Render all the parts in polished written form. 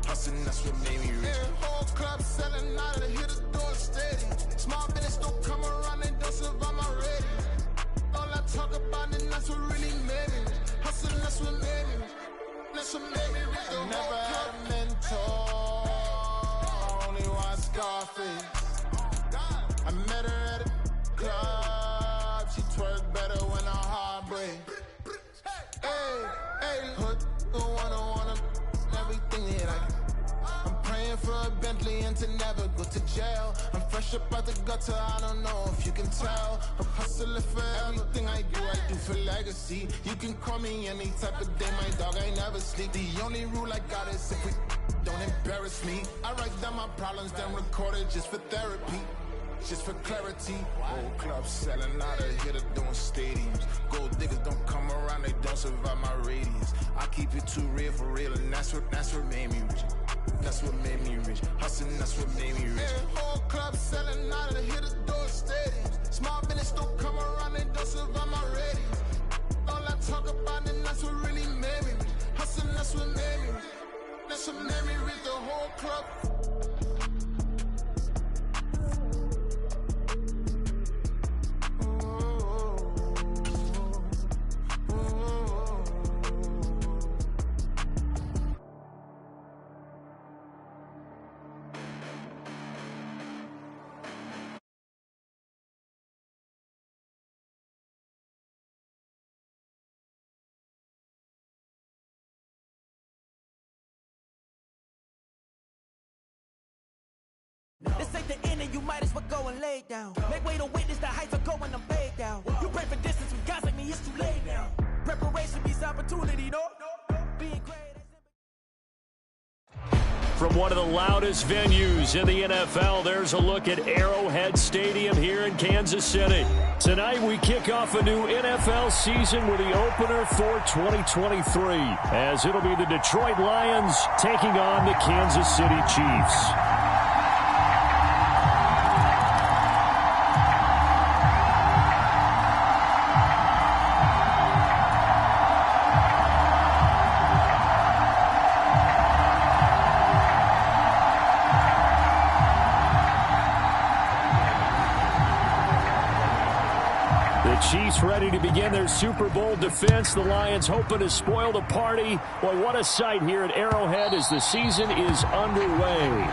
Hustling, that's what made me rich. Whole club selling out of the hit the door steady. Small business don't come around, they don't survive my ratings. All I talk about it, that's what really made me rich. Hustling, that's what made me rich. That's what made me rich. I never had a mentor, only one Scarface. I met her at a club, she twerk better when her heart breaks. Hey, hood, wanna everything that I can. I'm praying for a Bentley and to never go to jail. I'm fresh up out the gutter, I don't know if you can tell. I'm hustling for everything I do for legacy. You can call me any type of day, my dog, I never sleep. The only rule I got is if we don't embarrass me. I write down my problems, then record it just for therapy. Just for clarity, whole club selling out of here to doing stadiums. Gold diggers don't come around, they don't survive my radius. I keep it too real for real, and that's what made me rich. That's what made me rich. Hustling, that's what made me rich. Whole club selling out of here to doing stadiums. Small business don't come around, they don't survive my radius. All I talk about it, that's what really made me rich. Hustling, that's what made me rich. That's what made me rich. The whole club. This ain't the end and you might as well go and lay down. Make way to witness the heights are going, I'm laid down. You pray for distance with guys like me, it's too late now. Preparation beats opportunity, no? Being great. From one of the loudest venues in the NFL, there's a look at Arrowhead Stadium here in Kansas City. Tonight we kick off a new NFL season with the opener for 2023, as it'll be the Detroit Lions taking on the Kansas City Chiefs. Chiefs ready to begin their Super Bowl defense. The Lions hoping to spoil the party. Boy, what a sight here at Arrowhead as the season is underway.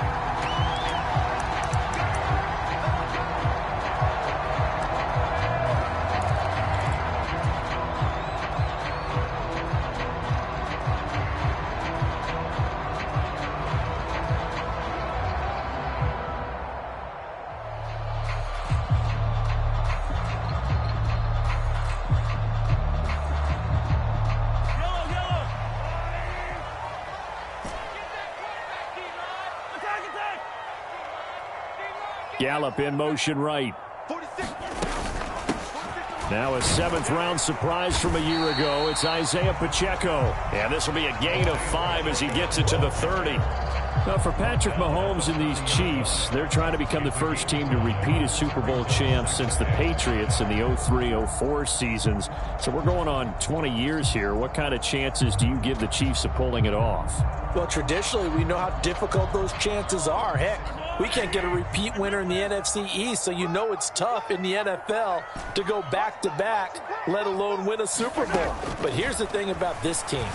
Gallup in motion right. Now a seventh-round surprise from a year ago. It's Isaiah Pacheco. And this will be a gain of 5 as he gets it to the 30. Now for Patrick Mahomes and these Chiefs, they're trying to become the first team to repeat as Super Bowl champs since the Patriots in the 03-04 seasons. So we're going on 20 years here. What kind of chances do you give the Chiefs of pulling it off? Well, traditionally, we know how difficult those chances are. Heck, we can't get a repeat winner in the NFC East, so you know it's tough in the NFL to go back-to-back, let alone win a Super Bowl. But here's the thing about this team.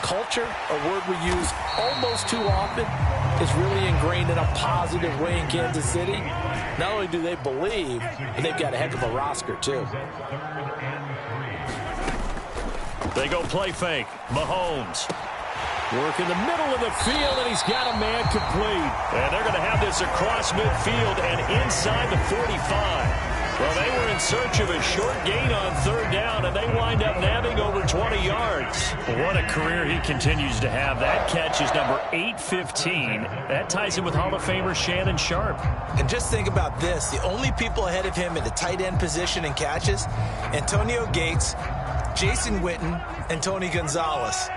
Culture, a word we use almost too often, is really ingrained in a positive way in Kansas City. Not only do they believe, but they've got a heck of a roster, too. They go play fake. Mahomes. Work in the middle of the field, and he's got a man complete. And they're going to have this across midfield and inside the 45. Well, they were in search of a short gain on third down, and they wind up nabbing over 20 yards. What a career he continues to have. That catch is number 815. That ties him with Hall of Famer Shannon Sharp. And just think about this. The only people ahead of him at the tight end position in catches, Antonio Gates, Jason Witten, and Tony Gonzalez.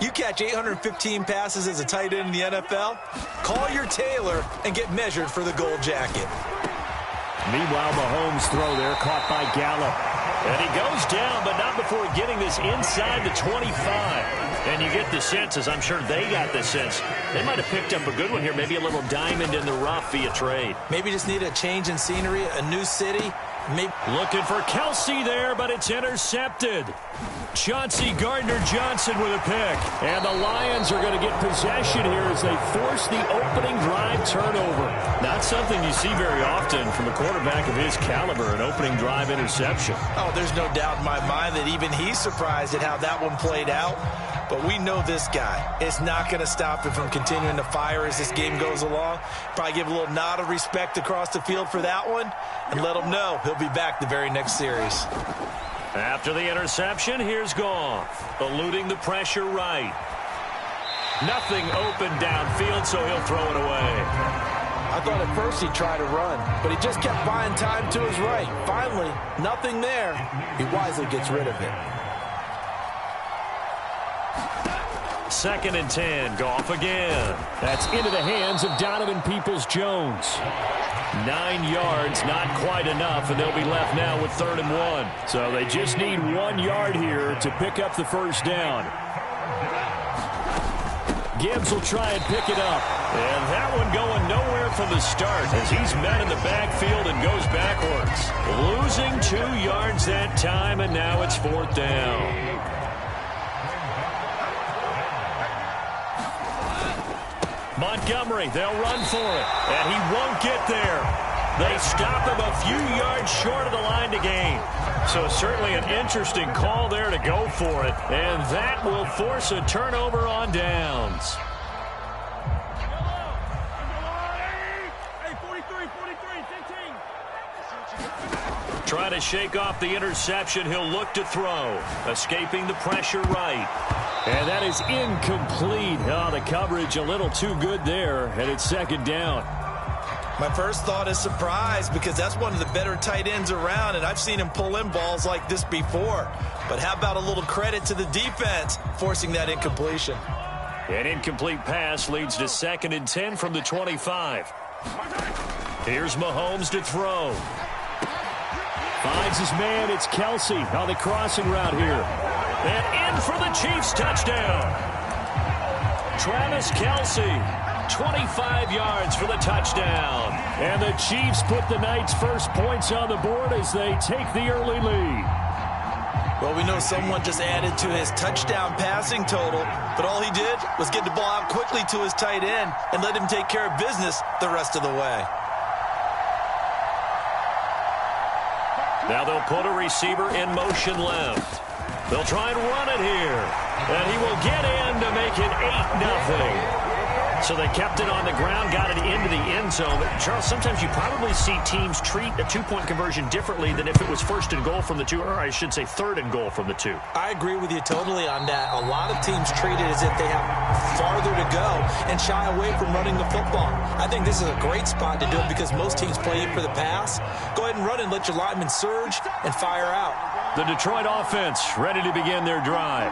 You catch 815 passes as a tight end in the NFL, call your tailor and get measured for the gold jacket. Meanwhile, Mahomes' throw there caught by Gallup. And he goes down, but not before getting this inside the 25. And you get the sense, as I'm sure they got the sense, they might have picked up a good one here, maybe a little diamond in the rough via trade. Maybe just need a change in scenery, a new city. Maybe. Looking for Kelsey there, but it's intercepted. Chauncey Gardner-Johnson with a pick. And the Lions are going to get possession here as they force the opening drive turnover. Not something you see very often from a quarterback of his caliber, an opening drive interception. Oh, there's no doubt in my mind that even he's surprised at how that one played out. But we know this guy is not going to stop him from continuing to fire as this game goes along. Probably give a little nod of respect across the field for that one and let him know he'll be back the very next series. After the interception, here's Goff, eluding the pressure right. Nothing open downfield, so he'll throw it away. I thought at first he'd try to run, but he just kept buying time to his right. Finally, nothing there. He wisely gets rid of it. 2nd and 10, Goff again. That's into the hands of Donovan Peoples-Jones. 9 yards, not quite enough, and they'll be left now with 3rd and 1. So they just need 1 yard here to pick up the first down. Gibbs will try and pick it up. And that one going nowhere from the start as he's met in the backfield and goes backwards. Losing 2 yards that time, and now it's 4th down. Montgomery, they'll run for it, and he won't get there. They stop him a few yards short of the line to gain. So certainly an interesting call there to go for it, and that will force a turnover on downs. Trying to shake off the interception, he'll look to throw, escaping the pressure right. And that is incomplete. Oh, the coverage a little too good there, and it's 2nd down. My first thought is surprise because that's one of the better tight ends around, and I've seen him pull in balls like this before. But how about a little credit to the defense forcing that incompletion? An incomplete pass leads to 2nd and 10 from the 25. Here's Mahomes to throw. Finds his man. It's Kelsey on the crossing route here. And in for the Chiefs touchdown. Travis Kelsey, 25 yards for the touchdown. And the Chiefs put the night's first points on the board as they take the early lead. Well, we know someone just added to his touchdown passing total, but all he did was get the ball out quickly to his tight end and let him take care of business the rest of the way. Now they'll put a receiver in motion left. They'll try and run it here. And he will get in to make it 8-0. So they kept it on the ground, got it into the end zone. But Charles, sometimes you probably see teams treat a two-point conversion differently than if it was 1st and goal from the 2, or I should say 3rd and goal from the 2. I agree with you totally on that. A lot of teams treat it as if they have farther to go and shy away from running the football. I think this is a great spot to do it because most teams play you for the pass. Go ahead and run and let your linemen surge and fire out. The Detroit offense ready to begin their drive.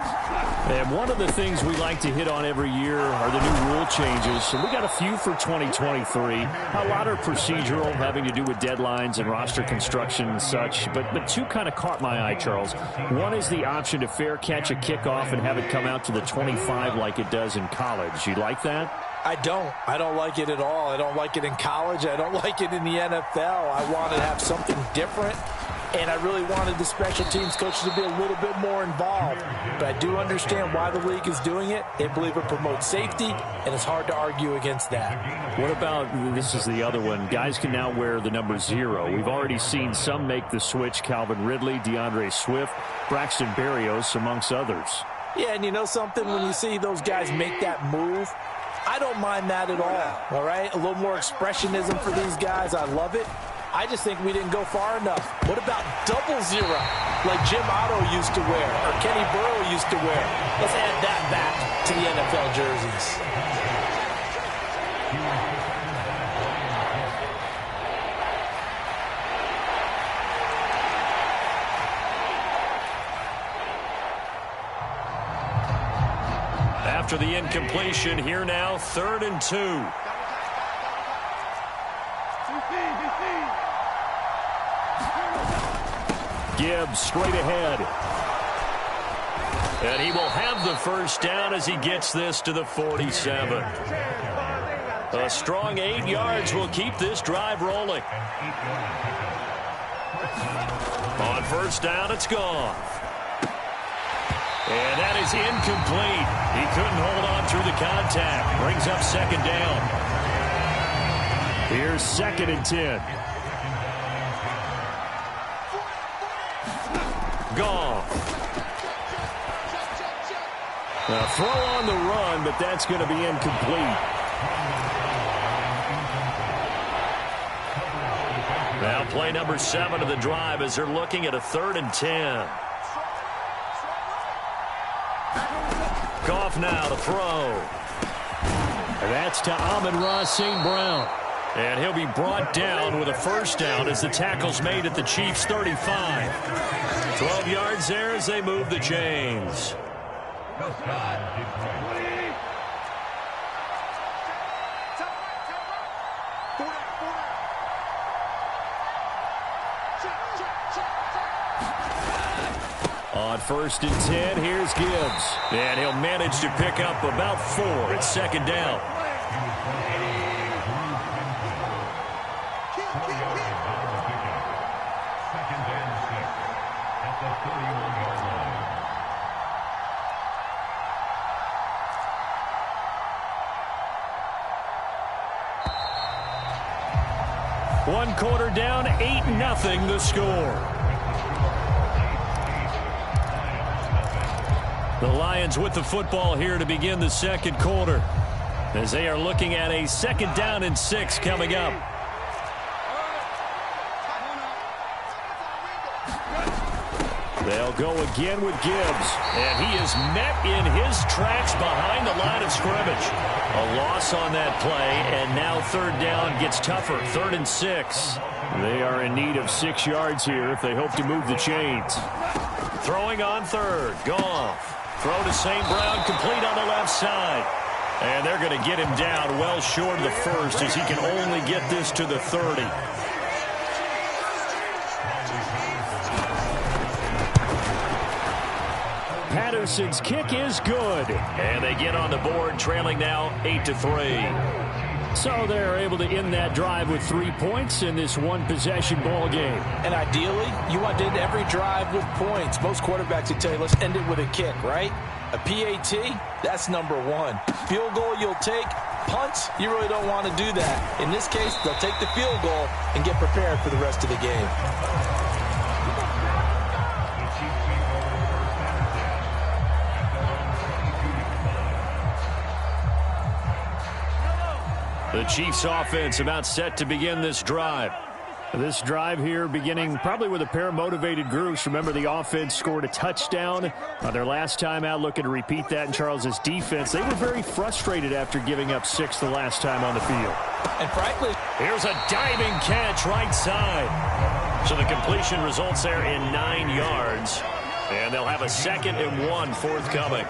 And one of the things we like to hit on every year are the new rule changes. So we got a few for 2023. A lot are procedural, having to do with deadlines and roster construction and such. But 2 kind of caught my eye, Charles. One is the option to fair catch a kickoff and have it come out to the 25 like it does in college. You like that? I don't like it at all. I don't like it in college. I don't like it in the NFL. I want to have something different. And I really wanted the special teams coaches to be a little bit more involved. But I do understand why the league is doing it. They believe it promotes safety, and it's hard to argue against that. What about, this is the other one, guys can now wear the number 0. We've already seen some make the switch, Calvin Ridley, DeAndre Swift, Braxton Berrios, amongst others. Yeah, and you know something? When you see those guys make that move, I don't mind that at all right? A little more expressionism for these guys. I love it. I just think we didn't go far enough. What about 0 like Jim Otto used to wear or Kenny Burrow used to wear? Let's add that back to the NFL jerseys. After the incompletion, here now, 3rd and 2. Gibbs straight ahead. And he will have the first down as he gets this to the 47. A strong 8 yards will keep this drive rolling. On first down, it's gone. And that is incomplete. He couldn't hold on through the contact. Brings up second down. Here's 2nd and 10. Gone. A throw on the run, but that's going to be incomplete. Now play number 7 of the drive as they're looking at a 3rd and 10. Goff now to throw. And that's to Amon-Ra St. Brown. And he'll be brought down with a first down as the tackle's made at the Chiefs' 35. 12 yards there as they move the chains. On 1st and 10, here's Gibbs. And he'll manage to pick up about 4. It's 2nd down. One quarter down, 8-0 the score. The Lions with the football here to begin the 2nd quarter as they are looking at a 2nd down and 6 coming up. They'll go again with Gibbs, and he is met in his tracks behind the line of scrimmage. A loss on that play, and now 3rd down gets tougher, 3rd and 6. They are in need of 6 yards here if they hope to move the chains. Throwing on 3rd, Goff. Throw to St. Brown, complete on the left side. And they're going to get him down well short of the 1st as he can only get this to the 30. Patterson's kick is good. And they get on the board, trailing now 8-3. So they're able to end that drive with 3 points in this one-possession ball game. And ideally, you want to end every drive with points. Most quarterbacks would tell you, let's end it with a kick, right? A PAT, that's number 1. Field goal you'll take. Punts, you really don't want to do that. In this case, they'll take the field goal and get prepared for the rest of the game. The Chiefs offense about set to begin this drive. This drive here beginning probably with a pair of motivated groups. Remember, the offense scored a touchdown their last time out, looking to repeat that in Charles's defense. They were very frustrated after giving up 6 the last time on the field. And frankly, here's a diving catch right side. So the completion results there in 9 yards. And they'll have a 2nd and 1 forthcoming.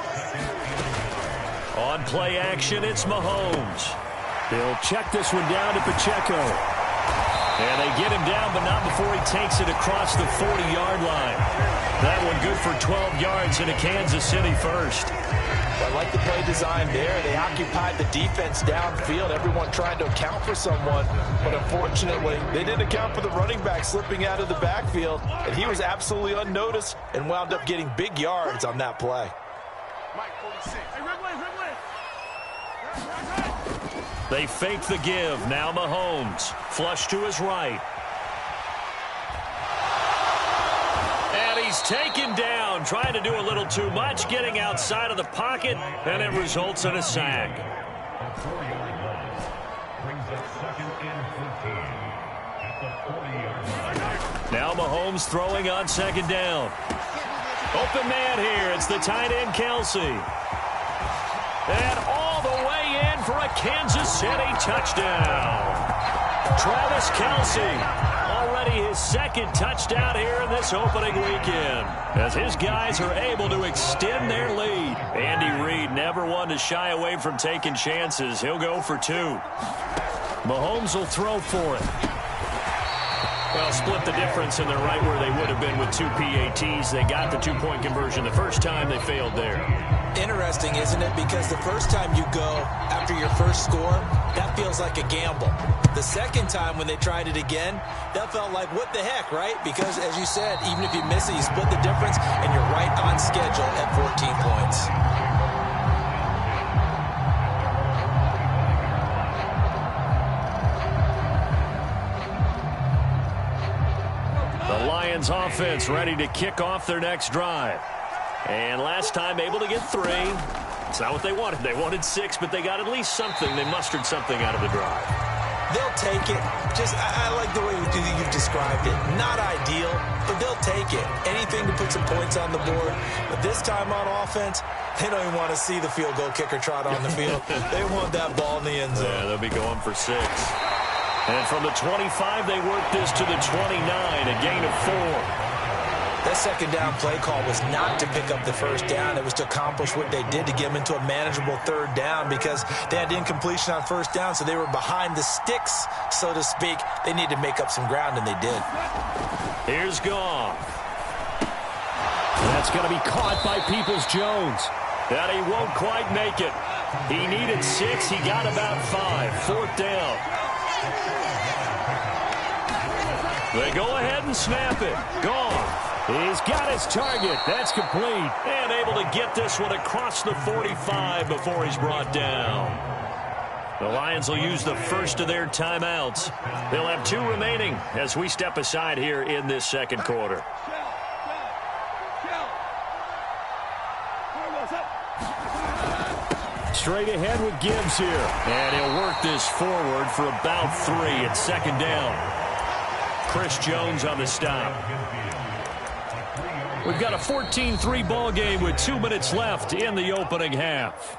On play action, it's Mahomes. They'll check this one down to Pacheco. And they get him down, but not before he takes it across the 40-yard line. That one good for 12 yards into Kansas City first. I like the play design there. They occupied the defense downfield, everyone trying to account for someone. But unfortunately, they didn't account for the running back slipping out of the backfield. And he was absolutely unnoticed and wound up getting big yards on that play. They fake the give. Now Mahomes. Flush to his right. And he's taken down. Trying to do a little too much. Getting outside of the pocket. And it results in a sack. Now Mahomes throwing on 2nd down. Open man here. It's the tight end, Kelsey. And all the way in for a Kansas City touchdown. Travis Kelce, already his 2nd touchdown here in this opening weekend, as his guys are able to extend their lead. Andy Reid never one to shy away from taking chances. He'll go for 2. Mahomes will throw for it. Well, split the difference, and they're right where they would have been with 2 PATs. They got the two-point conversion the first time. They failed there. Interesting, isn't it? Because the first time you go after your first score, that feels like a gamble. The second time when they tried it again, that felt like, what the heck, right? Because, as you said, even if you miss it, you split the difference, and you're right on schedule at 14 points. The Lions offense ready to kick off their next drive. And last time able to get 3. It's not what they wanted. They wanted 6, but they got at least something. They mustered something out of the drive. They'll take it. I like the way you've described it. Not ideal, but they'll take it. Anything to put some points on the board. But this time on offense, they don't even want to see the field goal kicker trot on the field. They want that ball in the end zone. Yeah, they'll be going for 6. And from the 25, they work this to the 29, a gain of 4. That second down play call was not to pick up the first down. It was to accomplish what they did to get them into a manageable third down because they had incompletion on first down, so they were behind the sticks, so to speak. They needed to make up some ground, and they did. Here's Goff. That's going to be caught by Peoples-Jones. And he won't quite make it. He needed 6. He got about 5. Fourth down. They go ahead and snap it. Goff. He's got his target. That's complete. And able to get this one across the 45 before he's brought down. The Lions will use the first of their timeouts. They'll have 2 remaining as we step aside here in this second quarter. Straight ahead with Gibbs here. And he'll work this forward for about 3 at second down. Chris Jones on the stop. We've got a 14-3 ball game with 2 minutes left in the opening half.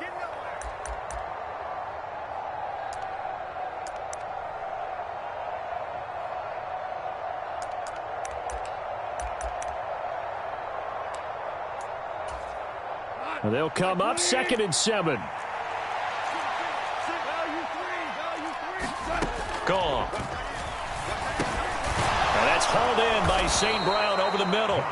They'll come up 2nd and 7. Gone. And that's hauled in by St. Brown over the middle.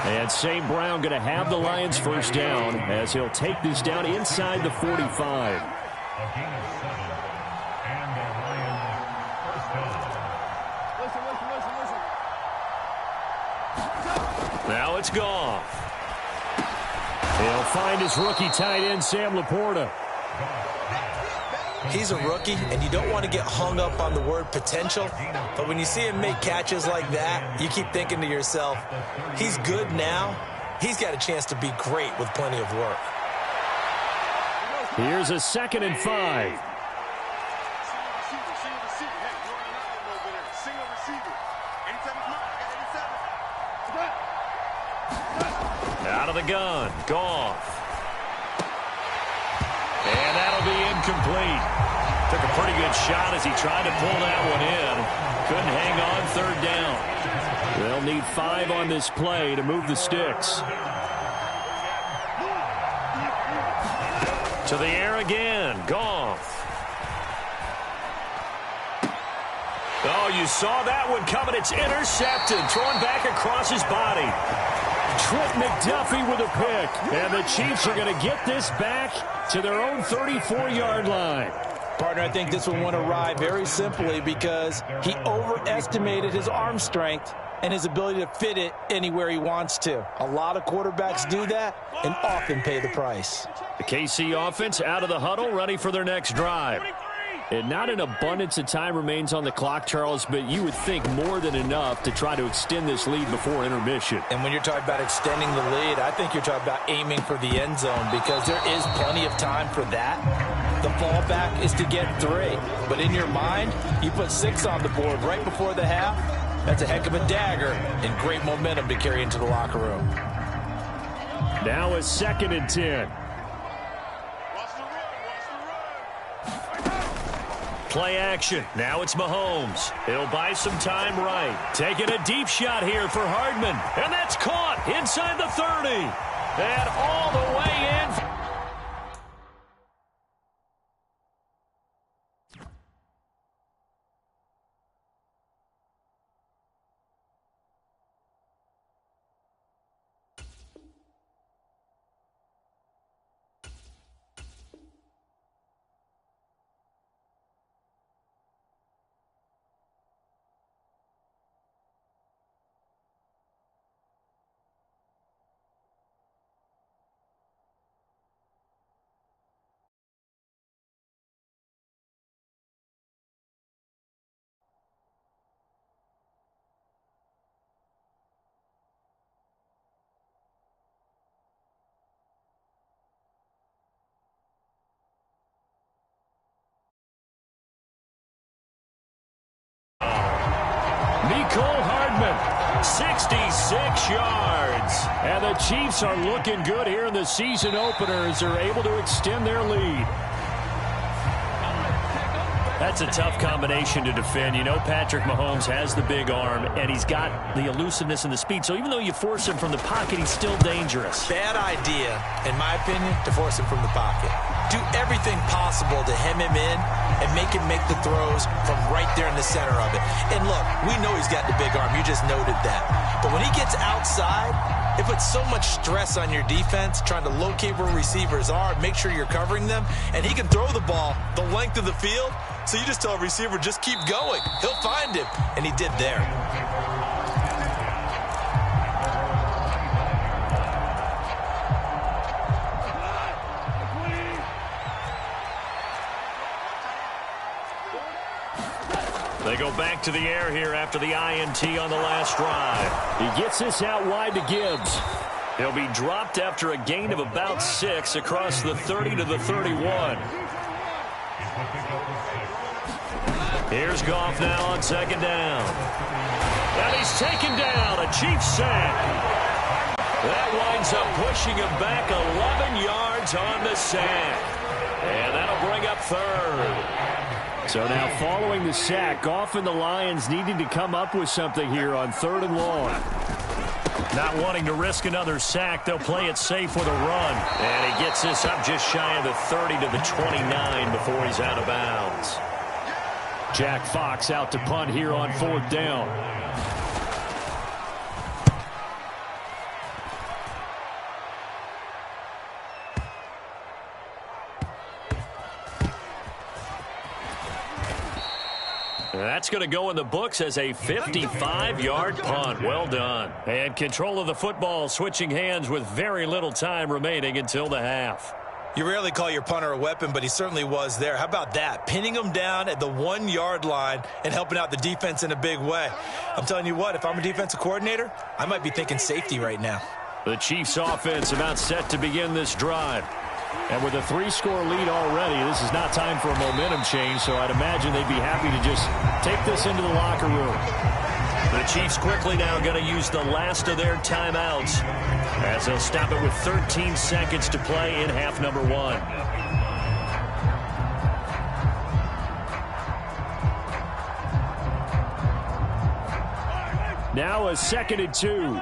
And St. Brown going to have the Lions first down as he'll take this down inside the 45. Now it's Goff. He'll find his rookie tight end, Sam Laporta. He's a rookie, and you don't want to get hung up on the word potential. But when you see him make catches like that, you keep thinking to yourself, he's good now. He's got a chance to be great with plenty of work. Here's a 2nd and 5. Out of the gun, Goff. And that'll be incomplete. Took a pretty good shot as he tried to pull that one in. Couldn't hang on, third down. They'll need 5 on this play to move the sticks. To the air again, Goff. Oh, you saw that one coming. It's intercepted, thrown back across his body. Trent McDuffie with a pick. And the Chiefs are going to get this back to their own 34-yard line. Partner, I think this one went awry very simply because he overestimated his arm strength and his ability to fit it anywhere he wants to. A lot of quarterbacks do that and often pay the price. The KC offense out of the huddle, ready for their next drive. And not an abundance of time remains on the clock, Charles, but you would think more than enough to try to extend this lead before intermission. And when you're talking about extending the lead, I think you're talking about aiming for the end zone because there is plenty of time for that. The fallback is to get 3. But in your mind, you put 6 on the board right before the half. That's a heck of a dagger and great momentum to carry into the locker room. Now a 2nd and 10. Play action. Now it's Mahomes. He'll buy some time right. Taking a deep shot here for Hardman. And that's caught inside the 30. And all the way in. Mecole Hardman, 66 yards. And the Chiefs are looking good here in the season opener as they're able to extend their lead. That's a tough combination to defend. You know Patrick Mahomes has the big arm, and he's got the elusiveness and the speed. So even though you force him from the pocket, he's still dangerous. Bad idea, in my opinion, to force him from the pocket. Do everything possible to hem him in and make him make the throws from right there in the center of it. And look, we know he's got the big arm. You just noted that. But when he gets outside, it puts so much stress on your defense trying to locate where receivers are, make sure you're covering them, and he can throw the ball the length of the field. So you just tell a receiver, just keep going. He'll find him, and he did there. They go back to the air here after the INT on the last drive. He gets this out wide to Gibbs. He'll be dropped after a gain of about 6 across the 30 to the 31. Here's Goff now on second down. And he's taken down, a Chiefs sack. That winds up pushing him back 11 yards on the sack. And that'll bring up third. So now following the sack, Goff and the Lions needing to come up with something here on 3rd and long. Not wanting to risk another sack, they'll play it safe with a run. And he gets this up just shy of the 30 to the 29 before he's out of bounds. Jack Fox out to punt here on 4th down. That's going to go in the books as a 55-yard punt. Well done. And control of the football switching hands with very little time remaining until the half. You rarely call your punter a weapon, but he certainly was there. How about that? Pinning him down at the 1-yard line and helping out the defense in a big way. I'm telling you what, if I'm a defensive coordinator, I might be thinking safety right now. The Chiefs offense about set to begin this drive. And with a 3-score lead already, this is not time for a momentum change, so I'd imagine they'd be happy to just take this into the locker room. The Chiefs quickly now going to use the last of their timeouts as they'll stop it with 13 seconds to play in half number 1. Now a 2nd and 2.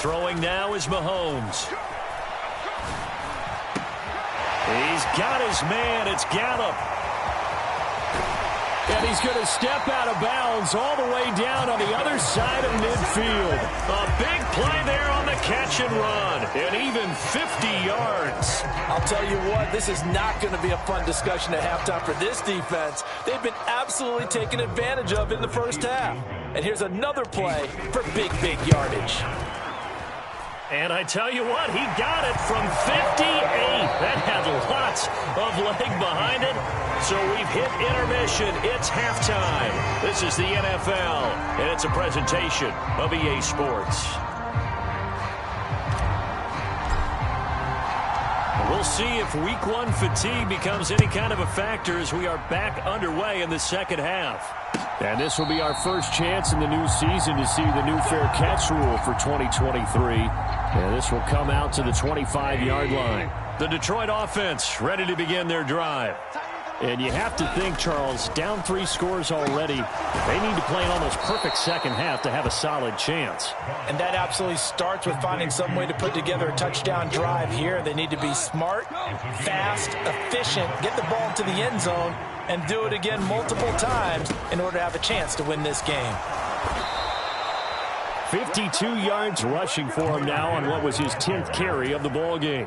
Throwing now is Mahomes. He's got his man. It's Gallup. And he's going to step out of bounds all the way down on the other side of midfield. A big play there on the catch and run. And even 50 yards. I'll tell you what, this is not going to be a fun discussion at halftime for this defense. They've been absolutely taken advantage of in the first half. And here's another play for big yardage. And I tell you what, he got it from 58. That had lots of leg behind it. So we've hit intermission. It's halftime. This is the NFL, and it's a presentation of EA Sports. We'll see if Week 1 fatigue becomes any kind of a factor as we are back underway in the second half. And this will be our first chance in the new season to see the new fair catch rule for 2023. And this will come out to the 25-yard line. The Detroit offense ready to begin their drive. And you have to think, Charles, down 3 scores already. They need to play an almost perfect second half to have a solid chance. And that absolutely starts with finding some way to put together a touchdown drive here. They need to be smart, fast, efficient, get the ball into the end zone, and do it again multiple times in order to have a chance to win this game. 52 yards rushing for him now on what was his 10th carry of the ball game.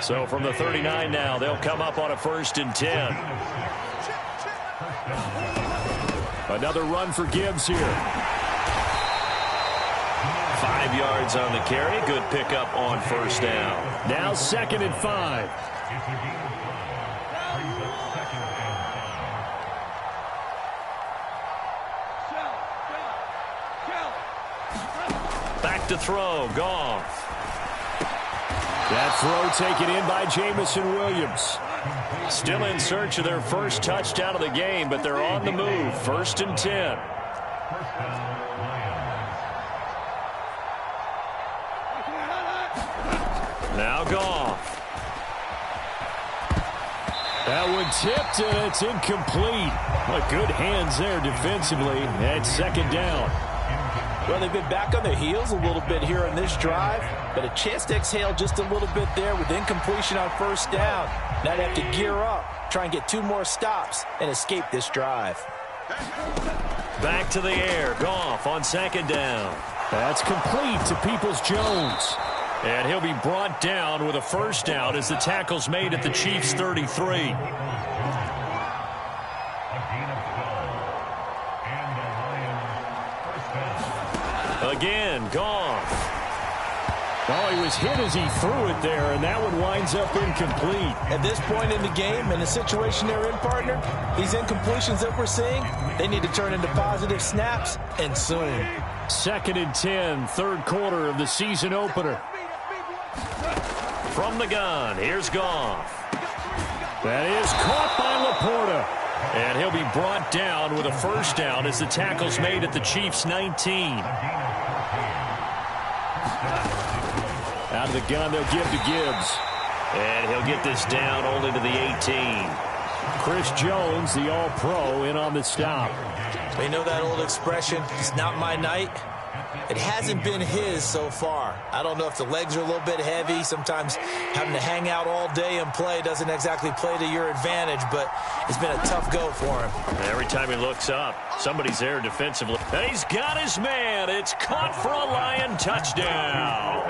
So from the 39 now, they'll come up on a 1st and 10. Another run for Gibbs here. 5 yards on the carry. Good pickup on 1st down. Now 2nd and 5. Back to throw. Goff. That throw taken in by Jamison Williams. Still in search of their first touchdown of the game, but they're on the move. 1st and 10. Now Goff. That one tipped, and it's incomplete. What good hands there defensively at 2nd down. Well, they've been back on their heels a little bit here in this drive, but a chance to exhale just a little bit there with incompletion on 1st down. Now they have to gear up, try and get 2 more stops, and escape this drive. Back to the air. Goff on 2nd down. That's complete to Peoples-Jones. And he'll be brought down with a 1st down as the tackle's made at the Chiefs' 33. Again, Goff. Oh, he was hit as he threw it there, and that one winds up incomplete. At this point in the game, in the situation they're in, partner, these incompletions that we're seeing, they need to turn into positive snaps, and soon. 2nd and 10, 3rd quarter of the season opener. From the gun, here's Goff. That is caught by Laporta. And he'll be brought down with a 1st down as the tackle's made at the Chiefs' 19. Out of the gun, they'll give to Gibbs. And he'll get this down only to the 18. Chris Jones, the All-Pro, in on the stop. They know that old expression, it's not my night. It hasn't been his so far. I don't know if the legs are a little bit heavy. Sometimes having to hang out all day and play doesn't exactly play to your advantage, but it's been a tough go for him. Every time he looks up, somebody's there defensively. And he's got his man. It's caught for a Lion touchdown.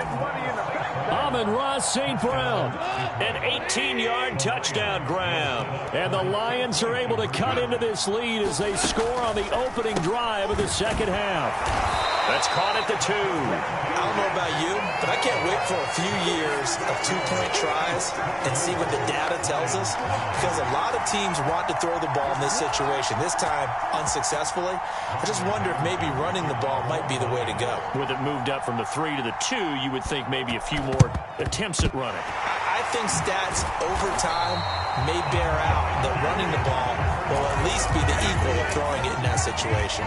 Amon-Ra St. Brown. An 18-yard touchdown grab. And the Lions are able to cut into this lead as they score on the opening drive of the 2nd half. That's caught at the 2. I don't know about you, but I can't wait for a few years of 2-point tries and see what the data tells us, because a lot of teams want to throw the ball in this situation, this time unsuccessfully. I just wonder if maybe running the ball might be the way to go. With it moved up from the 3 to the 2, you would think maybe a few more attempts at running. I think stats over time may bear out that running the ball will at least be the equal of throwing it in that situation.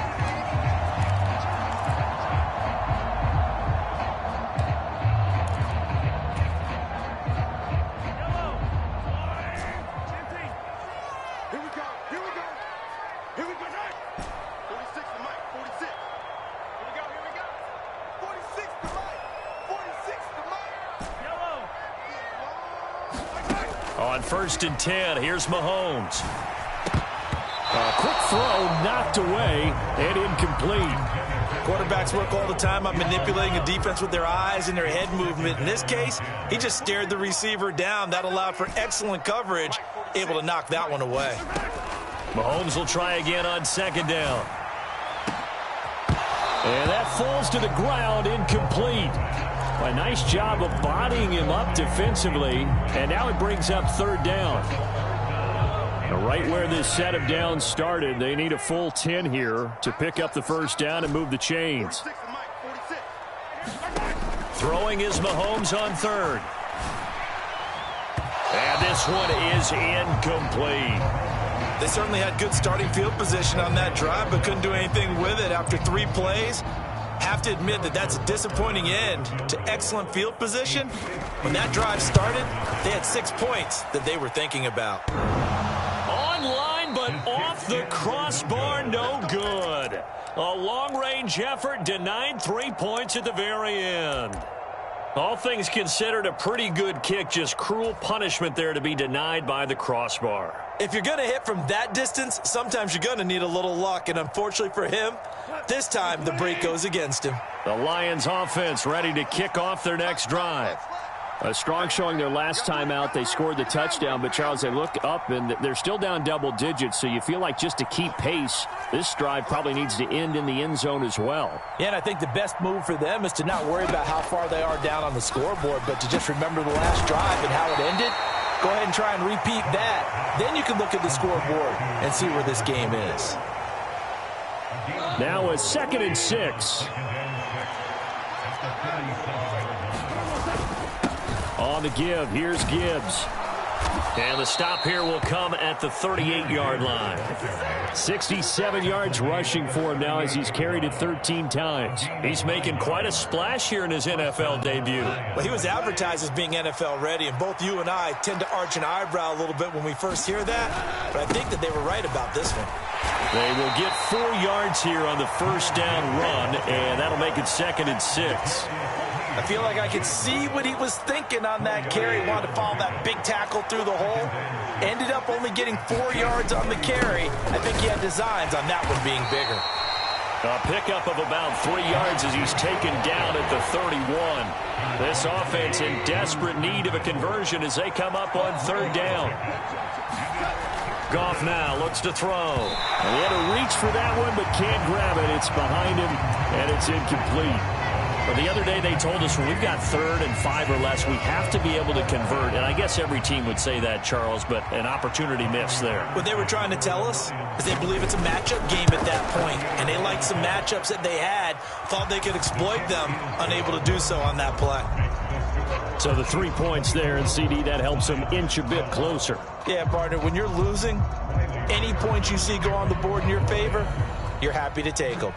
On 1st and 10, here's Mahomes. A quick throw knocked away and incomplete. Quarterbacks work all the time on manipulating a defense with their eyes and their head movement. In this case, he just stared the receiver down. That allowed for excellent coverage, able to knock that one away. Mahomes will try again on 2nd down. And that falls to the ground, incomplete. A nice job of bodying him up defensively, and now it brings up 3rd down. Right where this set of downs started, they need a full 10 here to pick up the 1st down and move the chains. Throwing is Mahomes on 3rd. And this one is incomplete. They certainly had good starting field position on that drive, but couldn't do anything with it after 3 plays. Have to admit that that's a disappointing end to excellent field position. When that drive started, they had 6 points that they were thinking about. Online, but off the crossbar, no good. A long-range effort denied 3 points at the very end. All things considered, a pretty good kick, just cruel punishment there to be denied by the crossbar. If you're going to hit from that distance, sometimes you're going to need a little luck, and unfortunately for him, this time the break goes against him. The Lions offense ready to kick off their next drive. A strong showing their last time out. They scored the touchdown, but, Charles, they look up, and they're still down double digits, so you feel like just to keep pace, this drive probably needs to end in the end zone as well. Yeah, and I think the best move for them is to not worry about how far they are down on the scoreboard, but to just remember the last drive and how it ended. Go ahead and try and repeat that. Then you can look at the scoreboard and see where this game is. Now a 2nd and 6. On the give, here's Gibbs. And the stop here will come at the 38-yard line. 67 yards rushing for him now as he's carried it 13 times. He's making quite a splash here in his NFL debut. Well, he was advertised as being NFL ready, and both you and I tend to arch an eyebrow a little bit when we first hear that, but I think that they were right about this one. They will get 4 yards here on the first down run, and that'll make it 2nd and 6. I feel like I could see what he was thinking on that carry. Wanted to follow that big tackle through the hole. Ended up only getting 4 yards on the carry. I think he had designs on that one being bigger. A pickup of about 3 yards as he's taken down at the 31. This offense in desperate need of a conversion as they come up on 3rd down. Goff now looks to throw. And he had to reach for that one, but can't grab it. It's behind him, and it's incomplete. Well, the other day they told us when we've got 3rd and 5 or less, we have to be able to convert. And I guess every team would say that, Charles, but an opportunity missed there. What they were trying to tell us is they believe it's a matchup game at that point, and they liked some matchups that they had, thought they could exploit them, unable to do so on that play. So the 3 points there, and CD, that helps them inch a bit closer. Yeah, partner, when you're losing, any points you see go on the board in your favor, you're happy to take them.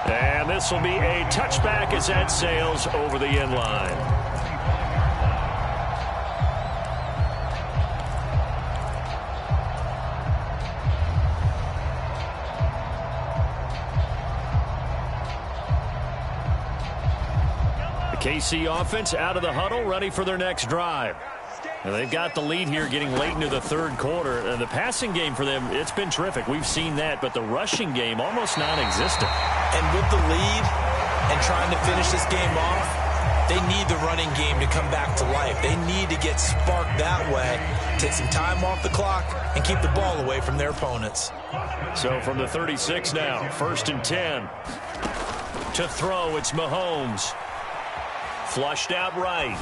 And this will be a touchback as that sails over the end line. The KC offense out of the huddle, ready for their next drive. And they've got the lead here getting late into the 3rd quarter. The passing game for them, it's been terrific. We've seen that, but the rushing game almost non-existent. And with the lead and trying to finish this game off, they need the running game to come back to life. They need to get sparked that way, take some time off the clock, and keep the ball away from their opponents. So from the 36 now, 1st and 10. To throw, it's Mahomes. Flushed out right.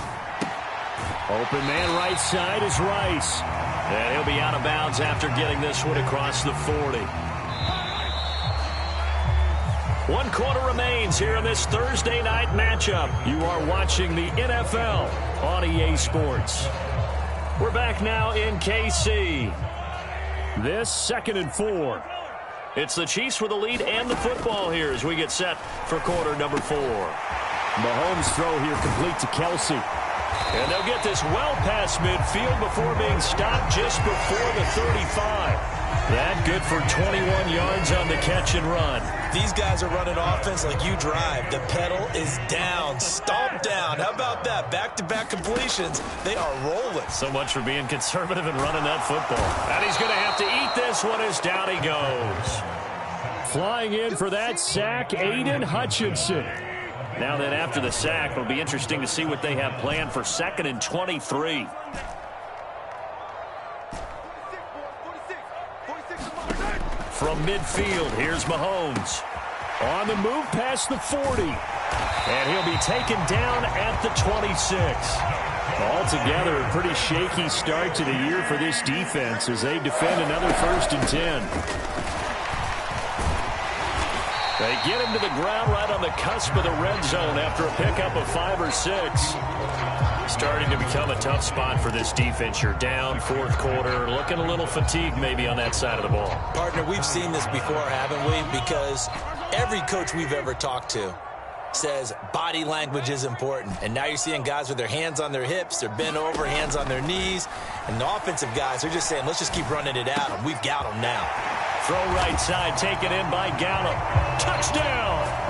Open man right side is Rice. And he'll be out of bounds after getting this one across the 40. 1 quarter remains here in this Thursday night matchup. You are watching the NFL on EA Sports. We're back now in KC. This 2nd and 4. It's the Chiefs with the lead and the football here as we get set for quarter number 4. Mahomes' throw here complete to Kelsey. And they'll get this well past midfield before being stopped just before the 35. That good for 21 yards on the catch and run. These guys are running offense like you drive. The pedal is down, stomped down. How about that? Back-to-back completions. They are rolling. So much for being conservative and running that football. And he's going to have to eat this one as down he goes. Flying in for that sack, Aiden Hutchinson. Now then, after the sack, it'll be interesting to see what they have planned for 2nd and 23. From midfield, here's Mahomes. On the move past the 40. And he'll be taken down at the 26. Altogether, a pretty shaky start to the year for this defense as they defend another 1st and 10. They get him to the ground right on the cusp of the red zone after a pickup of 5 or 6. Starting to become a tough spot for this defense. You're down 4th quarter, looking a little fatigued maybe on that side of the ball. Partner, we've seen this before, haven't we? Because every coach we've ever talked to says body language is important. And now you're seeing guys with their hands on their hips, they're bent over, hands on their knees. And the offensive guys are just saying, let's just keep running it at them. We've got them now. Throw right side, taken in by Gallup. Touchdown!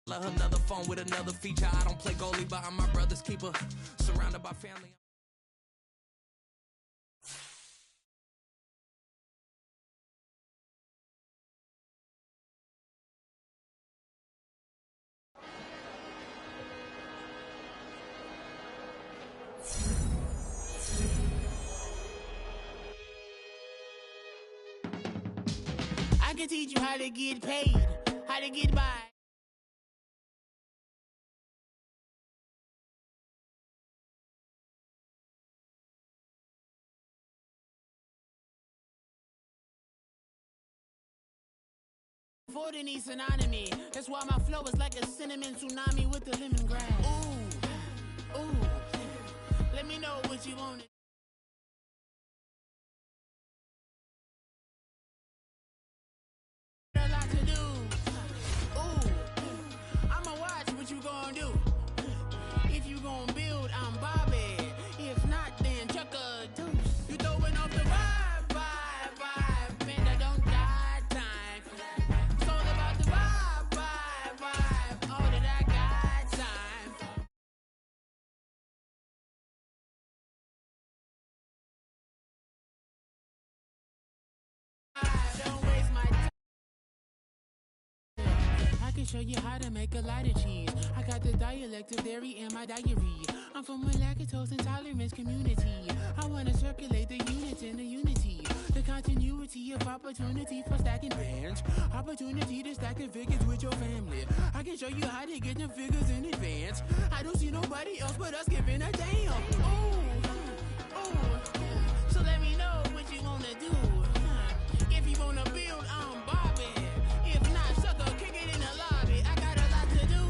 Another phone with another feature. I don't play goalie, but I'm my brother's keeper. Surrounded by family. I can teach you how to get paid, how to get by. For the need synonymy, that's why my flow is like a cinnamon tsunami with the lemongrass. Ooh, ooh, let me know what you want. A lot to do. Ooh, I'ma watch what you gon' do. If you gon' build, I'm Bobby. If not, then chuck a deuce. You throwing off the vibe, man, I don't got time. It's all about the vibe, all that I got time. Don't waste my time. I can show you how to make a lot of cheese. I got the dialect of dairy in my diary. I'm from a lactose intolerance community. I wanna circulate the units in the unity. The continuity of opportunity for stacking bands. Opportunity to stack the figures with your family. I can show you how to get the figures in advance. I don't see nobody else but us giving a damn. Ooh, so let me know what you wanna do. If you wanna build, I'm Bobby. If not, sucker, kick it in the lobby. I got a lot to do.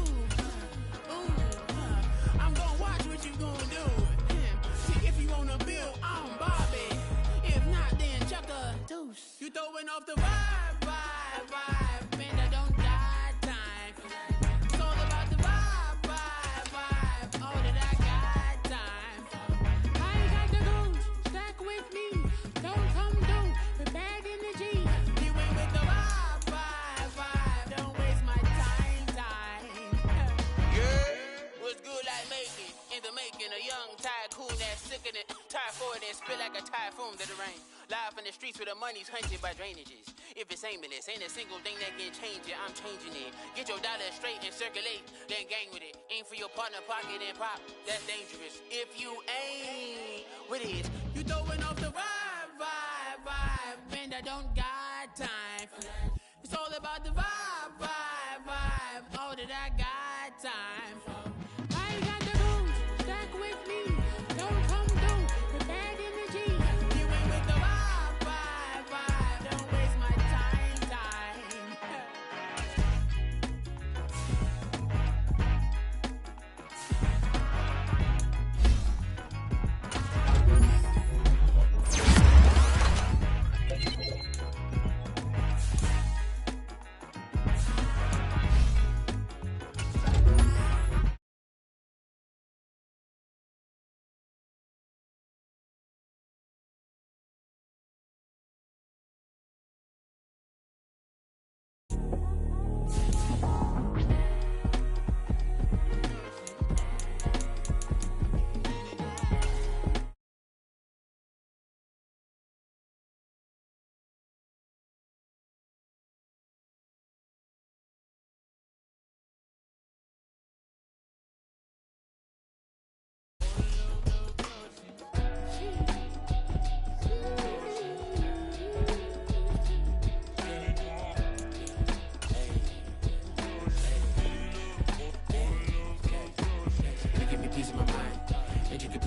Ooh, I'm gonna watch what you gonna do. See, if you wanna build, I'm Bobby. If not, then chuck a deuce. You throwing off the vibe, man, I don't got time. It's all about the vibe, all that I got time. I ain't got the goose, stack with me. Don't come through with bad energy. You ain't with the vibe, don't waste my time. Yeah, what's good like making? In the making, a young tycoon that's sickening. Typhoid and spit like a typhoon to the rain. Live in the streets where the money's hunted by drainages. If it's aimless, ain't a single thing that can change it. I'm changing it. Get your dollar straight and circulate, then gang with it. Aim for your partner pocket and pop. That's dangerous. If you ain't with it, you throwing off the vibe, man, I don't got time. It's all about the vibe, all that I got time. I ain't got the booze, stack with me. Don't come through with bad energy. You ain't with the vibe, don't waste my time.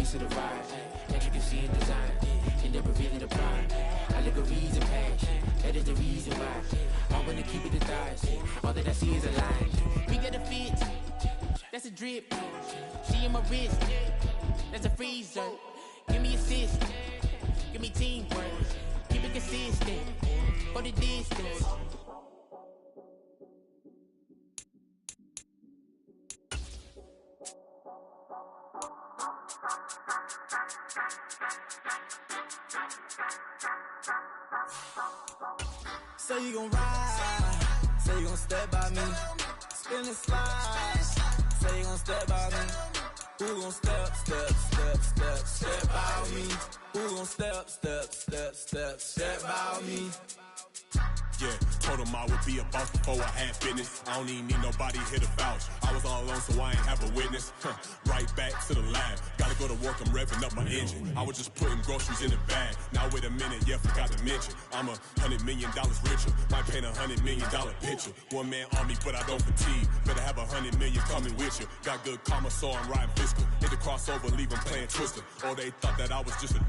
piece of the vibe, intricacy and design, end up revealing the pride, allegories and passion, that is the reason why I wanna keep it the thighs, all that I see is a line, we got a fit, that's a drip, she in my wrist, that's a freezer, give me assist, give me teamwork, keep it consistent, for the distance. Say you gon' ride, say you gon' step by me, spin and slide, say you gon' step by me, who gon' step by me, who gon' step by me, Yeah, told him I would be a boss before I had business. I don't even need nobody here to vouch. I was all alone, so I ain't have a witness. Right back to the lab. Gotta go to work, I'm revving up my engine. I was just putting groceries in the bag. Now wait a minute, yeah, forgot to mention. I'm $100 million richer. Might paint $100 million picture. One man army, but I don't fatigue. Better have 100 million coming with you. Got good karma, so I'm riding fiscal. Hit the crossover, leave them playing Twister. Or they thought that I was just a.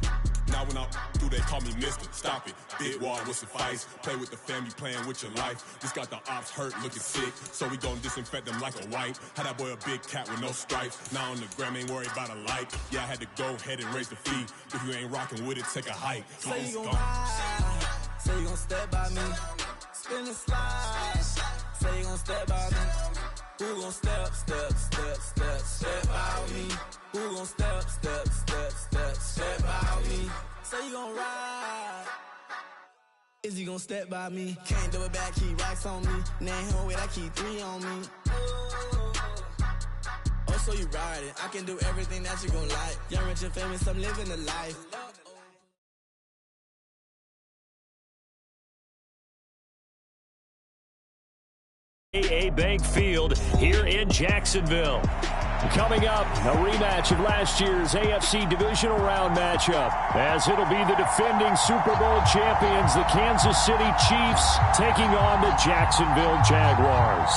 Now when I do, they call me Mister. Stop it. Big wall with suffice. Play with the family, playing with your life. Just got the ops hurt, looking sick. So we gon' disinfect them like a wipe. Had that boy a big cat with no stripes. Now on the gram, ain't worried about a light. Yeah, I had to go ahead and raise the fee. If you ain't rocking with it, take a hike. Say you gon' ride. Say you gon' step by me. Spin and slide. Say you gon' step by me. Who gon' step by me? Who gon' step by me? Say you gon' ride. Is he gon' step by me? Can't do it back, keep racks on me. Name home with I keep 3 on me. Oh, so you ride it. I can do everything that you gon' like. Young, rich, and famous, I'm living the life. AA Bank Field here in Jacksonville. Coming up, a rematch of last year's AFC Divisional Round matchup, as it'll be the defending Super Bowl champions, the Kansas City Chiefs, taking on the Jacksonville Jaguars.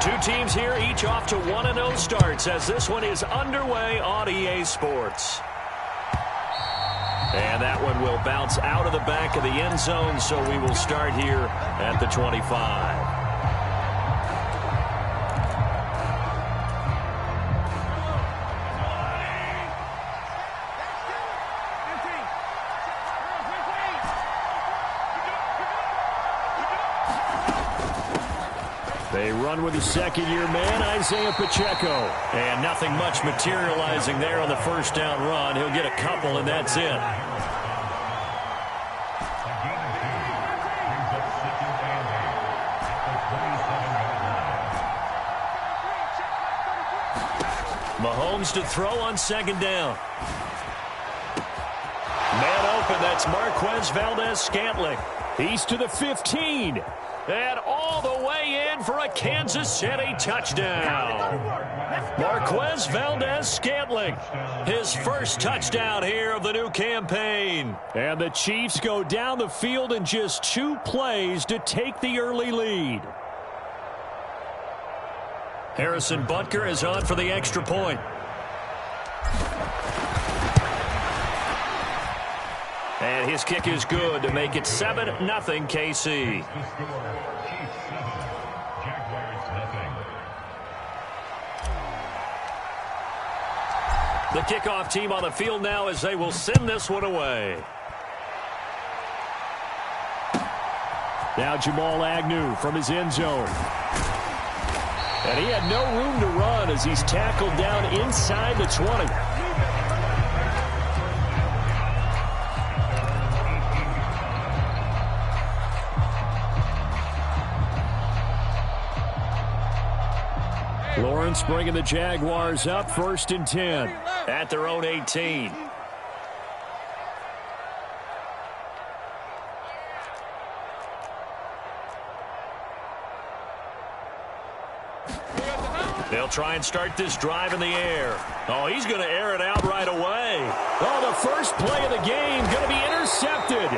Two teams here, each off to 1-0 starts, as this one is underway on EA Sports. And that one will bounce out of the back of the end zone, so we will start here at the 25. They run with the second-year man, Isaiah Pacheco. And nothing much materializing there on the first down run. He'll get a couple, and that's it. Mahomes to throw on second down. Man open, that's Marquez Valdez-Scantling. He's to the 15. And all the way in for a Kansas City touchdown. Marquez Valdez-Scantling, his first touchdown here of the new campaign. And the Chiefs go down the field in just 2 plays to take the early lead. Harrison Butker is on for the extra point. And his kick is good to make it 7-0 KC. The kickoff team on the field now as they will send this one away. Now Jamal Agnew from his end zone. And he had no room to run as he's tackled down inside the 20. Lawrence bringing the Jaguars up, 1st and 10 at their own 18. They'll try and start this drive in the air. Oh, he's going to air it out right away. Oh, the first play of the game going to be intercepted.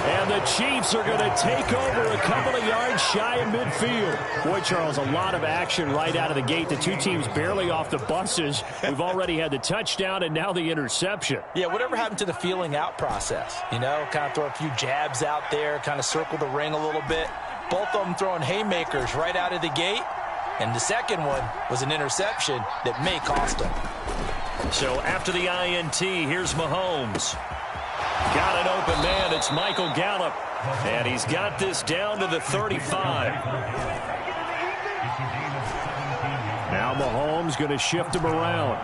And the Chiefs are going to take over a couple of yards shy of midfield. Boy, Charles, a lot of action right out of the gate. The two teams barely off the buses. We've already had the touchdown and now the interception. Yeah, whatever happened to the feeling out process? You know, kind of throw a few jabs out there, kind of circle the ring a little bit. Both of them throwing haymakers right out of the gate. And the second one was an interception that may cost them. So after the INT, here's Mahomes. Got an open man. It's Michael Gallup. And he's got this down to the 35. Now Mahomes going to shift him around.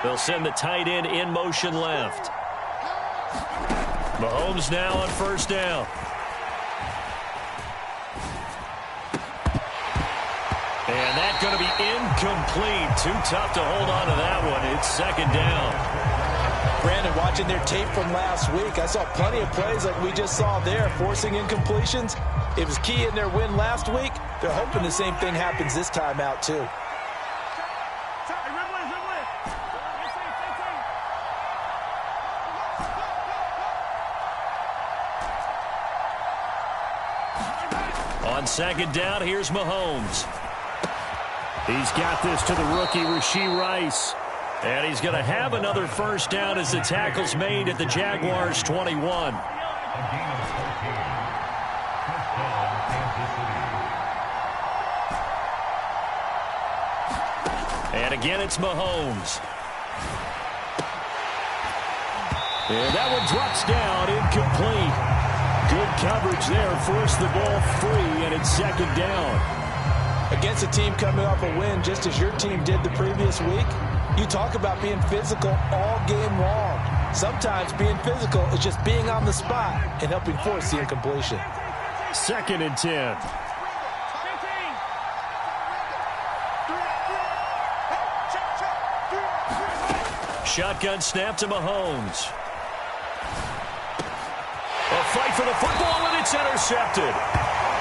They'll send the tight end in motion left. Mahomes now on first down. And that's going to be incomplete. Too tough to hold on to that one. It's second down. Brandon, watching their tape from last week, I saw plenty of plays like we just saw there, forcing incompletions. It was key in their win last week. They're hoping the same thing happens this time out, too. On second down, here's Mahomes. He's got this to the rookie, Frachise. And he's going to have another first down as the tackle's made at the Jaguars' 21. And again, it's Mahomes. And that one drops down, incomplete. Good coverage there, forced the ball free, and it's second down. Against a team coming off a win, just as your team did the previous week, you talk about being physical all game long. Sometimes being physical is just being on the spot and helping force the incompletion. Second and 10. Shotgun snap to Mahomes. A fight for the football, and it's intercepted.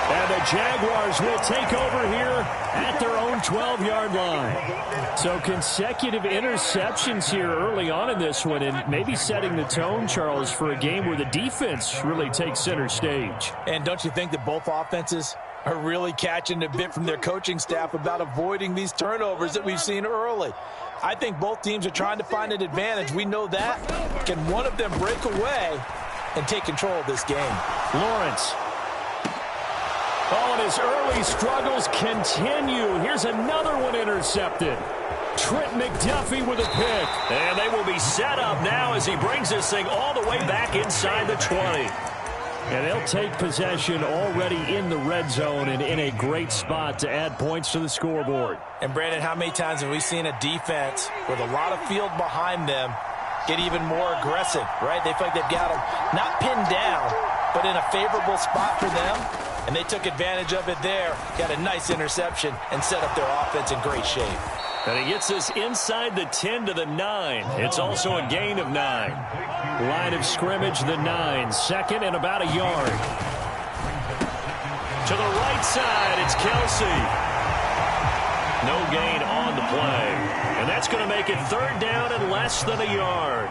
And the Jaguars will take over here at their own 12-yard line. So consecutive interceptions here early on in this one, and maybe setting the tone, Charles, for a game where the defense really takes center stage. And don't you think that both offenses are really catching a bit from their coaching staff about avoiding these turnovers that we've seen early? I think both teams are trying to find an advantage. We know that. Can one of them break away and take control of this game? Lawrence. Oh, and his early struggles continue. Here's another one intercepted. Trent McDuffie with a pick. And they will be set up now as he brings this thing all the way back inside the 20. And they'll take possession already in the red zone and in a great spot to add points to the scoreboard. And, Brandon, how many times have we seen a defense with a lot of field behind them get even more aggressive, right? They feel like they've got them not pinned down, but in a favorable spot for them. And they took advantage of it there, got a nice interception, and set up their offense in great shape. And he gets this inside the 10 to the 9. It's also a gain of 9. Line of scrimmage, the 9. Second and about a yard. To the right side, it's Kelsey. No gain on the play. And that's going to make it third down and less than a yard.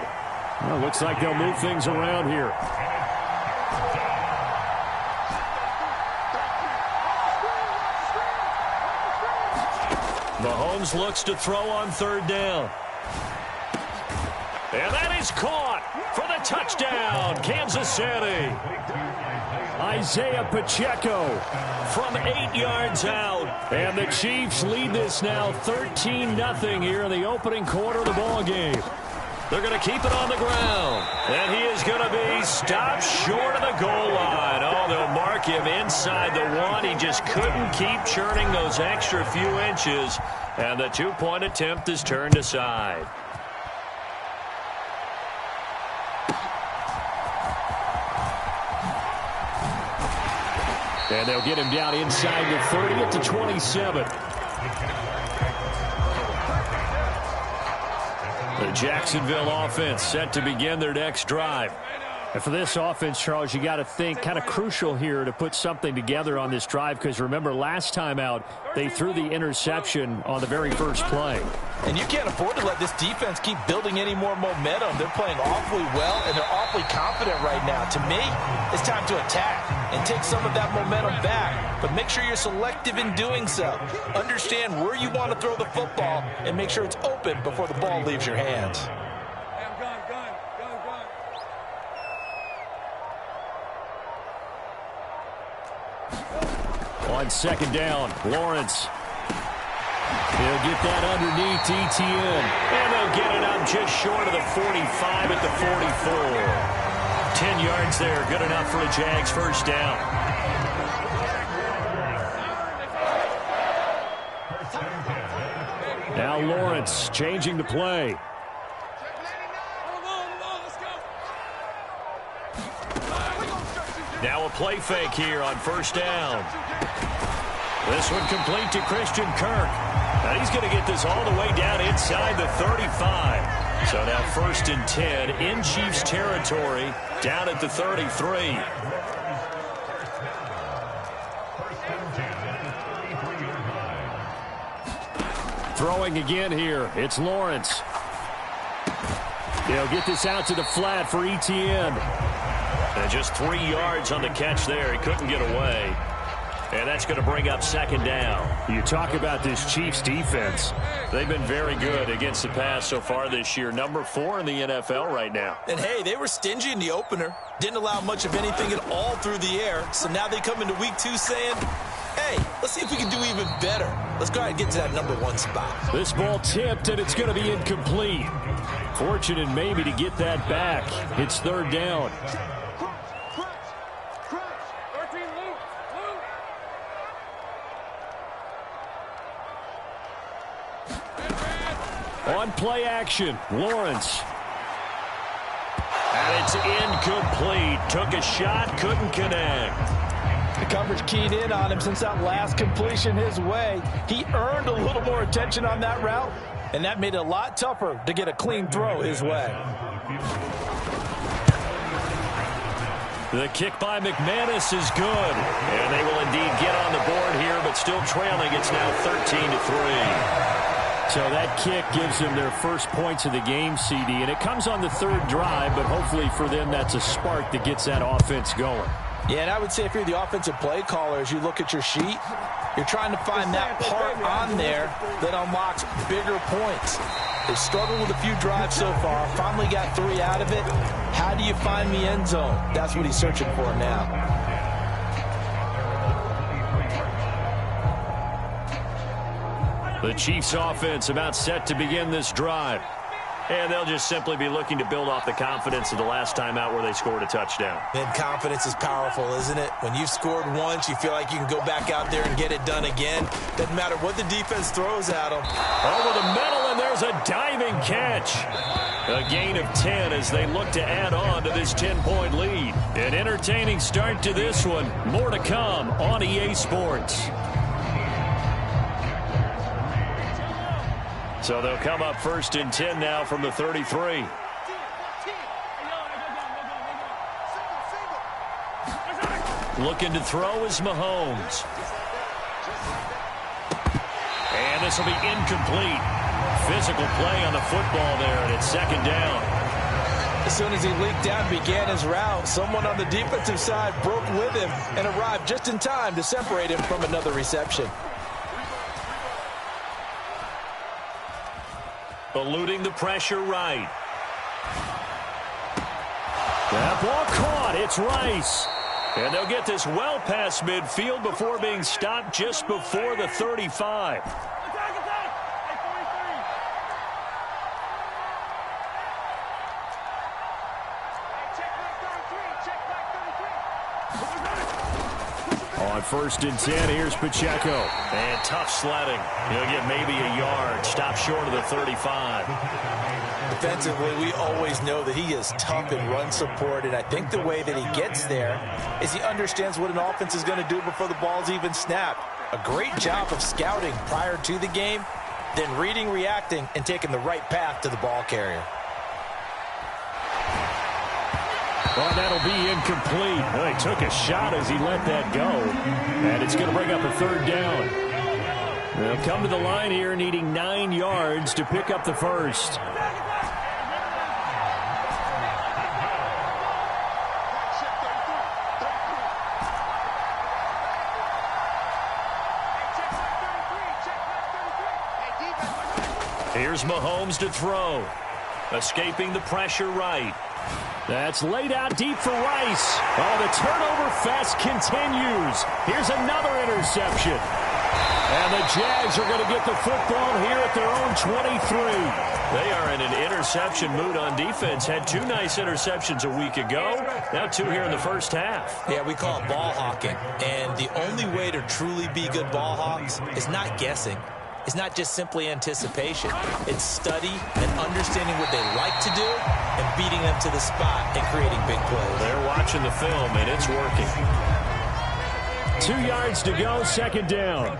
Well, looks like they'll move things around here. Mahomes looks to throw on third down. And that is caught for the touchdown, Kansas City. Isaiah Pacheco from 8 yards out. And the Chiefs lead this now 13-0 here in the opening quarter of the ball game. They're going to keep it on the ground. And he is going to be stopped short of the goal line. Oh, they'll mark him inside the 1. He just couldn't keep churning those extra few inches. And the two-point attempt is turned aside. And they'll get him down inside the 30 at the 27. The Jacksonville offense set to begin their next drive. And for this offense, Charles, you got to think kind of crucial here to put something together on this drive, because remember last time out they threw the interception on the very first play. And you can't afford to let this defense keep building any more momentum. They're playing awfully well, and they're awfully confident right now. To me, it's time to attack and take some of that momentum back. But make sure you're selective in doing so. Understand where you want to throw the football and make sure it's open before the ball leaves your hands. On second down, Lawrence. He'll get that underneath ETN. And they'll get it up just short of the 45 at the 44. 10 yards there, good enough for a Jags first down. Now Lawrence changing the play. play fake here on first down. This one complete to Christian Kirk. Now he's going to get this all the way down inside the 35. So now 1st and 10 in Chiefs territory, down at the 33. Throwing again here. It's Lawrence. They'll get this out to the flat for Etienne. And just 3 yards on the catch there. He couldn't get away. And that's going to bring up 2nd down. You talk about this Chiefs defense. They've been very good against the pass so far this year. Number 4 in the NFL right now. And, hey, they were stingy in the opener. Didn't allow much of anything at all through the air. So now they come into week 2 saying, hey, let's see if we can do even better. Let's go ahead and get to that number 1 spot. This ball tipped, and it's going to be incomplete. Fortunate maybe to get that back. It's 3rd down. On play action, Lawrence. And it's incomplete. Took a shot, couldn't connect. The coverage keyed in on him since that last completion his way. He earned a little more attention on that route, and that made it a lot tougher to get a clean throw his way. The kick by McManus is good. And they will indeed get on the board here, but still trailing. It's now 13-3. So that kick gives them their first points of the game, CD, and it comes on the 3rd drive, but hopefully for them that's a spark that gets that offense going. Yeah, and I would say if you're the offensive play caller, as you look at your sheet, you're trying to find that part on there that unlocks bigger points. They struggled with a few drives so far, finally got 3 out of it. How do you find the end zone? That's what he's searching for now. The Chiefs offense about set to begin this drive. And they'll just simply be looking to build off the confidence of the last time out where they scored a touchdown. And confidence is powerful, isn't it? When you've scored once, you feel like you can go back out there and get it done again. Doesn't matter what the defense throws at them. Over the middle, and there's a diving catch. A gain of 10 as they look to add on to this 10-point lead. An entertaining start to this one. More to come on EA Sports. So they'll come up 1st and 10 now from the 33. Looking to throw is Mahomes. And this will be incomplete. Physical play on the football there, and it's 2nd down. As soon as he leaked out and began his route, someone on the defensive side broke with him and arrived just in time to separate him from another reception. Eluding the pressure right. That ball caught. It's Rice. And they'll get this well past midfield before being stopped just before the 35. On 1st and 10, here's Pacheco. And tough sledding. He'll get maybe a yard. Stop short of the 35. Defensively, we always know that he is tough in run support, and I think the way that he gets there is he understands what an offense is going to do before the ball's even snapped. A great job of scouting prior to the game, then reading, reacting, and taking the right path to the ball carrier. Well, that'll be incomplete. Well, he took a shot as he let that go. And it's going to bring up a 3rd down. They'll come to the line here needing 9 yards to pick up the first. Here's Mahomes to throw. Escaping the pressure right. That's laid out deep for Rice. Oh, the turnover fest continues. Here's another interception. And the Jags are going to get the football here at their own 23. They are in an interception mood on defense. Had 2 nice interceptions a week ago. Now 2 here in the first half. Yeah, we call it ball hawking. And the only way to truly be good ball hawks is not guessing. is not just simply anticipation. It's study and understanding what they like to do and beating them to the spot and creating big plays. They're watching the film, and it's working. 2 yards to go, second down.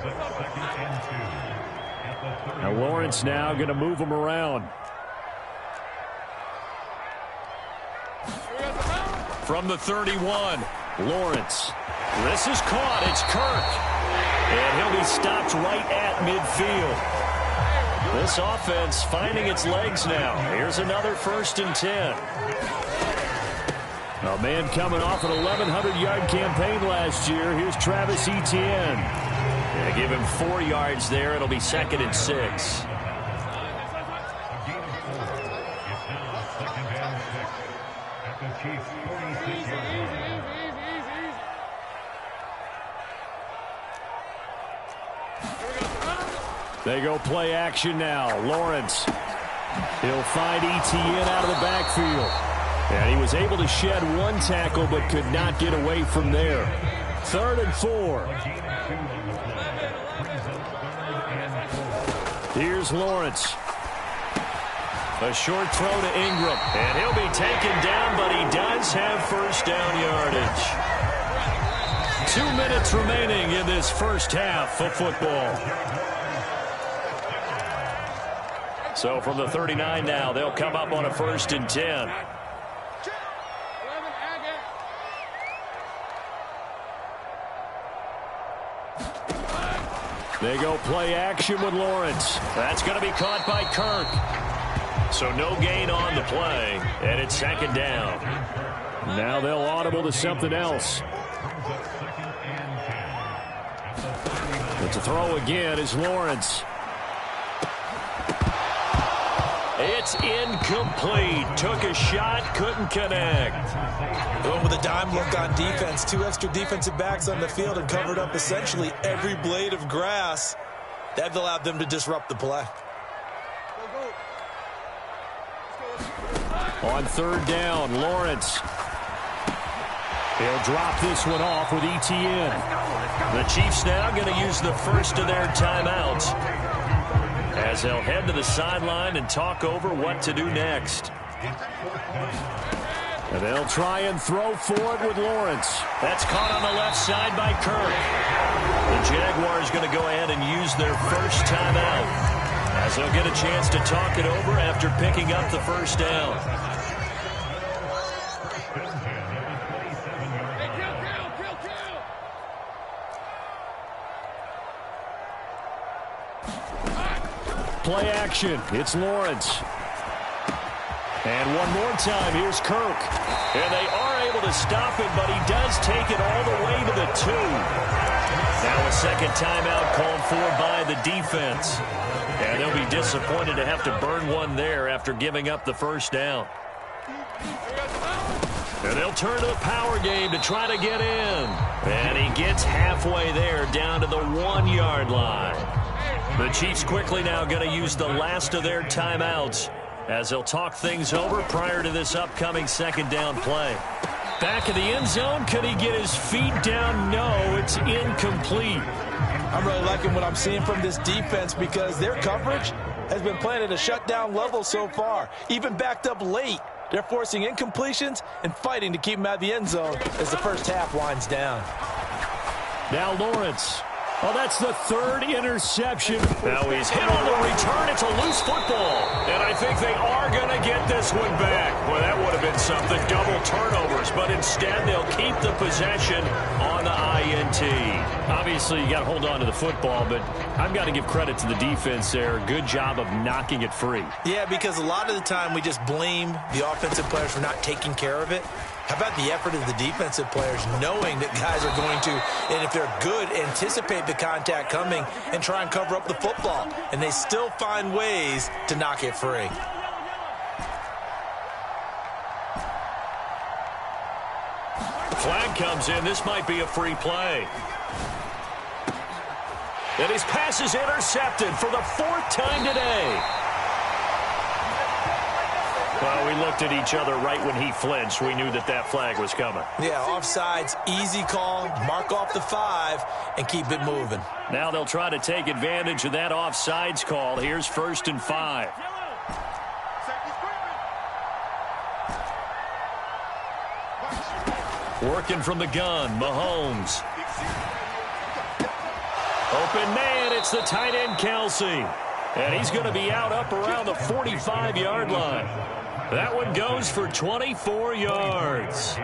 Now Lawrence now going to move him around. From the 31, Lawrence. this is caught. It's Kirk. And he'll be stopped right at midfield. This offense finding its legs now. Here's another 1st and 10. A man coming off an 1,100-yard campaign last year. Here's Travis Etienne. Yeah, give him 4 yards there. It'll be 2nd and 6. They go play action now. Lawrence. He'll find Etienne out of the backfield. And he was able to shed 1 tackle but could not get away from there. 3rd and 4. Here's Lawrence. A short throw to Ingram. And he'll be taken down, but he does have 1st down yardage. 2 minutes remaining in this first half of football. So from the 39 now, they'll come up on a 1st and 10. They go play action with Lawrence. That's going to be caught by Kirk. So no gain on the play, and it's 2nd down. Now they'll audible to something else. But to throw again is Lawrence. It's incomplete. Took a shot, couldn't connect. Going with a dime look on defense. 2 extra defensive backs on the field and covered up essentially every blade of grass. That allowed them to disrupt the play. On 3rd down, Lawrence. He'll drop this one off with Etienne. The Chiefs now going to use the first of their timeouts as they'll head to the sideline and talk over what to do next. And they'll try and throw for it with Lawrence. That's caught on the left side by Kirk. The Jaguars going to go ahead and use their first timeout as they'll get a chance to talk it over after picking up the 1st down. Play action. It's Lawrence. And one more time, here's Kirk. And they are able to stop it, but he does take it all the way to the 2. Now a 2nd timeout called for by the defense. And they'll be disappointed to have to burn one there after giving up the 1st down. And they'll turn to the power game to try to get in. And he gets halfway there down to the 1-yard line. The Chiefs quickly now going to use the last of their timeouts as they'll talk things over prior to this upcoming 2nd down play. Back in the end zone, could he get his feet down? No, it's incomplete. I'm really liking what I'm seeing from this defense because their coverage has been playing at a shutdown level so far. Even backed up late, they're forcing incompletions and fighting to keep them out of the end zone as the first half winds down. Now Lawrence. Oh, that's the 3rd interception. Now he's hit on the return. It's a loose football. And I think they are going to get this one back. Well, that would have been something. Double turnovers. But instead, they'll keep the possession on the INT. Obviously, you got to hold on to the football, but I've got to give credit to the defense there. Good job of knocking it free. Yeah, because a lot of the time we just blame the offensive players for not taking care of it. How about the effort of the defensive players knowing that guys are going to, and if they're good, anticipate the contact coming and try and cover up the football. And they still find ways to knock it free. Flag comes in. This might be a free play. And his pass is intercepted for the 4th time today. Well, we looked at each other right when he flinched. We knew that that flag was coming. Yeah, offsides, easy call, mark off the 5, and keep it moving. Now they'll try to take advantage of that offsides call. Here's 1st and 5. Working from the gun, Mahomes. Open man, it's the tight end, Kelsey. And he's going to be out up around the 45-yard line. That one goes for 24 yards.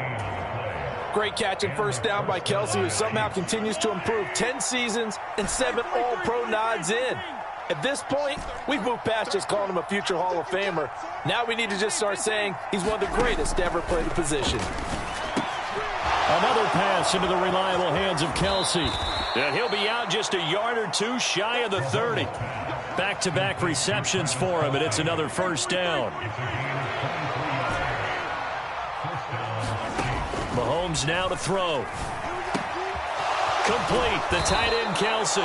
Great catch and first down by Kelsey, who somehow continues to improve. 10 seasons and 7 All-Pro nods in. At this point, we've moved past just calling him a future Hall of Famer. Now we need to just start saying he's one of the greatest to ever play the position. Another pass into the reliable hands of Kelsey. And he'll be out just a yard or two shy of the 30. Back-to-back receptions for him, and it's another first down. Mahomes now to throw. Complete, the tight end, Kelsey.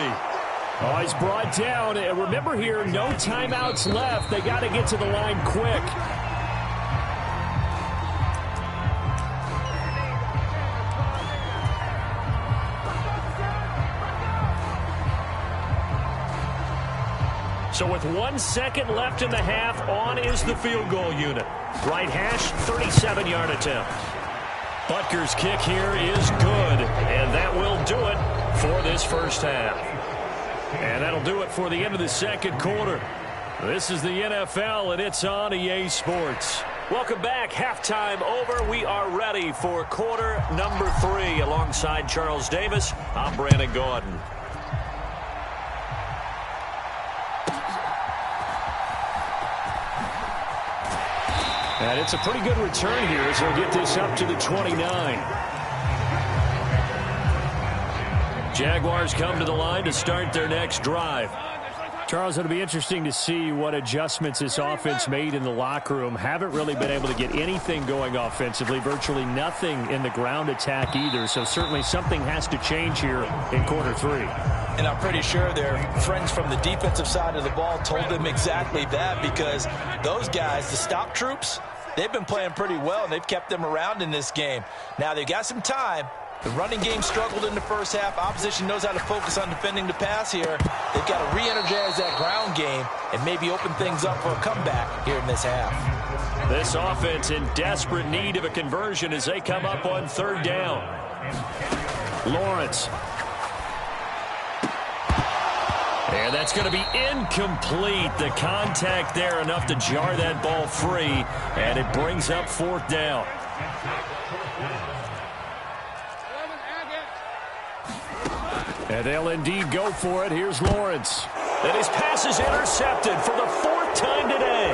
Oh, he's brought down. And remember here, no timeouts left. They got to get to the line quick. So with 1 second left in the half, on is the field goal unit. Right hash, 37-yard attempt. Butker's kick here is good, and that will do it for this first half. And that'll do it for the end of the second quarter. This is the NFL, and it's on EA Sports. Welcome back. Halftime over. We are ready for quarter number 3. Alongside Charles Davis, I'm Brandon Gordon. And it's a pretty good return here as they'll get this up to the 29. Jaguars come to the line to start their next drive. Charles, it'll be interesting to see what adjustments this offense made in the locker room. Haven't really been able to get anything going offensively, virtually nothing in the ground attack either. So certainly something has to change here in quarter 3. And I'm pretty sure their friends from the defensive side of the ball told them exactly that, because those guys, the stop troops, they've been playing pretty well, and they've kept them around in this game. Now, they've got some time. The running game struggled in the first half. Opposition knows how to focus on defending the pass here. They've got to re-energize that ground game and maybe open things up for a comeback here in this half. This offense in desperate need of a conversion as they come up on 3rd down. Lawrence. And that's going to be incomplete. The contact there enough to jar that ball free, and it brings up 4th down. And they'll indeed go for it. Here's Lawrence. And his pass is intercepted for the 4th time today.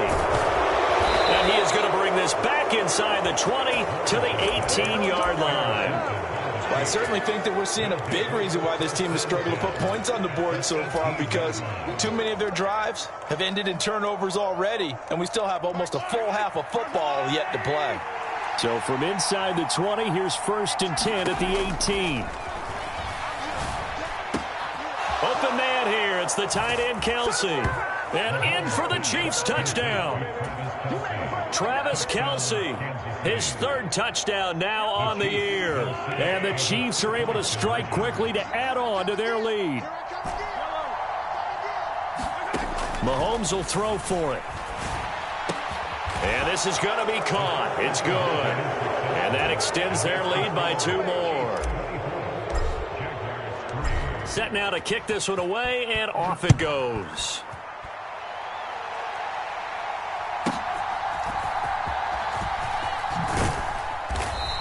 And he is going to bring this back inside the 20 to the 18-yard line. Well, I certainly think that we're seeing a big reason why this team has struggled to put points on the board so far, because too many of their drives have ended in turnovers already, and we still have almost a full half of football yet to play. So from inside the 20, here's 1st and 10 at the 18. Open man here. It's the tight end, Kelsey. And in for the Chiefs touchdown. Travis Kelsey, his 3rd touchdown now on the year. And the Chiefs are able to strike quickly to add on to their lead. Mahomes will throw for it. And this is going to be caught. It's good. And that extends their lead by 2 more. Set now to kick this one away, and off it goes.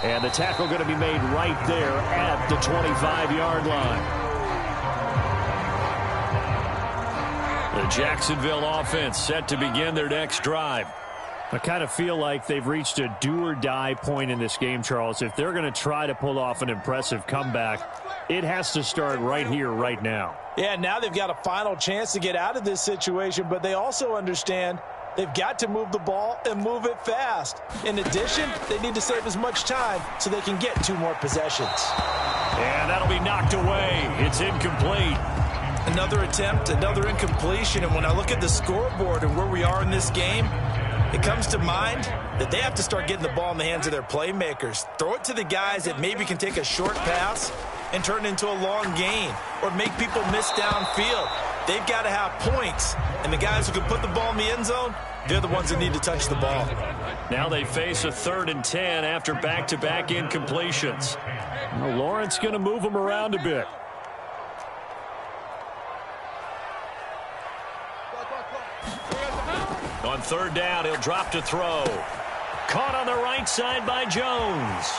And the tackle going to be made right there at the 25-yard line. The Jacksonville offense set to begin their next drive. I kind of feel like they've reached a do-or-die point in this game, Charles. If they're going to try to pull off an impressive comeback, it has to start right here, right now. Yeah, now they've got a final chance to get out of this situation, but they also understand they've got to move the ball and move it fast. In addition, they need to save as much time so they can get 2 more possessions. And that'll be knocked away. It's incomplete. Another attempt, another incompletion, and when I look at the scoreboard and where we are in this game, It comes to mind that they have to start getting the ball in the hands of their playmakers. Throw it to the guys that maybe can take a short pass and turn it into a long gain or make people miss downfield. They've got to have points, and the guys who can put the ball in the end zone, they're the ones that need to touch the ball. Now they face a 3rd and 10 after back-to-back incompletions. Well, Lawrence going to move them around a bit. On 3rd down, he'll drop to throw. Caught on the right side by Jones.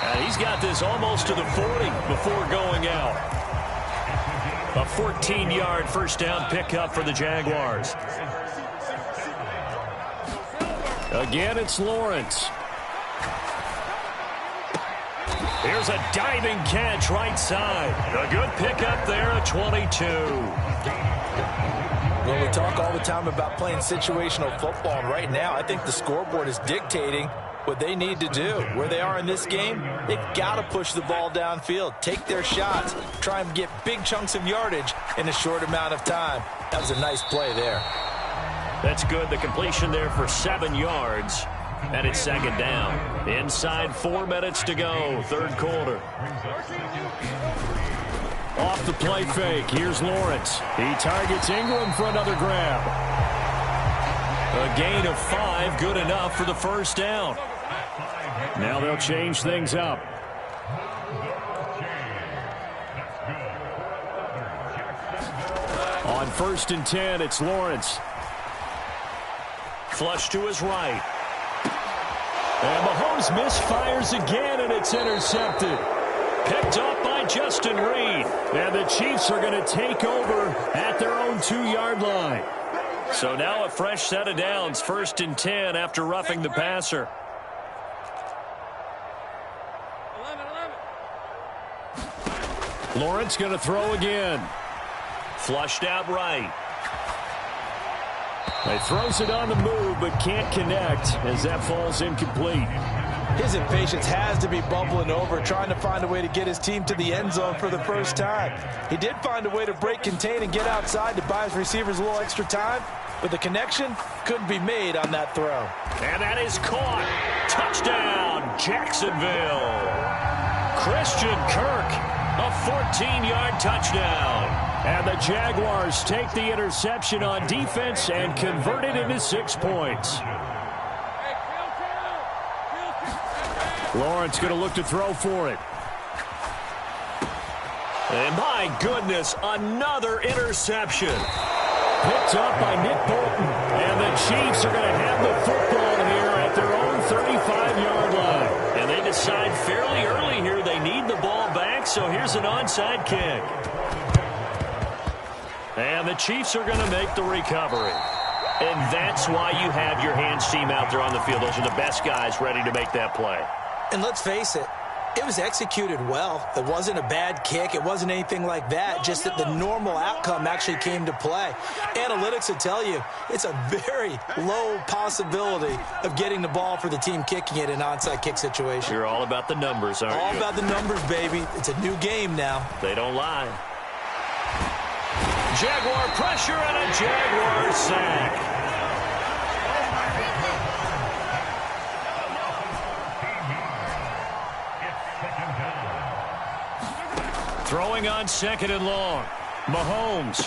And he's got this almost to the 40 before going out. A 14-yard first down pickup for the Jaguars. Again, it's Lawrence. Here's a diving catch right side. A good pickup there at 22. Well, we talk all the time about playing situational football, and right now I think the scoreboard is dictating what they need to do. Where they are in this game, they've got to push the ball downfield, take their shots, try and get big chunks of yardage in a short amount of time. That was a nice play there. That's good. The completion there for 7 yards. And it's 2nd down. Inside 4 minutes to go, 3rd quarter. Off the play fake. Here's Lawrence. He targets Ingram for another grab. A gain of 5, good enough for the first down. Now they'll change things up. On 1st and 10, it's Lawrence. Flush to his right. And Mahomes misfires again, and it's intercepted. Picked up by Justin Reed. And the Chiefs are going to take over at their own 2-yard line. So now a fresh set of downs, 1st and 10 after roughing the passer. Lawrence going to throw again. Flushed out right. He throws it on the move, but can't connect as that falls incomplete. His impatience has to be bubbling over, trying to find a way to get his team to the end zone for the first time. He did find a way to break contain and get outside to buy his receivers a little extra time, but the connection couldn't be made on that throw. And that is caught. Touchdown, Jacksonville. Christian Kirk, a 14-yard touchdown. And the Jaguars take the interception on defense and convert it into 6 points. Lawrence going to look to throw for it. And my goodness, another interception. Picked up by Nick Bolton. And the Chiefs are going to have the football here at their own 35-yard line. And they decide fairly early here they need the ball back, so here's an onside kick. And the Chiefs are going to make the recovery. And that's why you have your hands team out there on the field. Those are the best guys ready to make that play. And let's face it, it was executed well. It wasn't a bad kick. It wasn't anything like that, just that the normal outcome actually came to play. Analytics will tell you it's a very low possibility of getting the ball for the team kicking it in an onside kick situation. You're all about the numbers, aren't you? All about the numbers, baby. It's a new game now. They don't lie. Jaguar pressure and a Jaguar sack. Throwing on 2nd and long. Mahomes.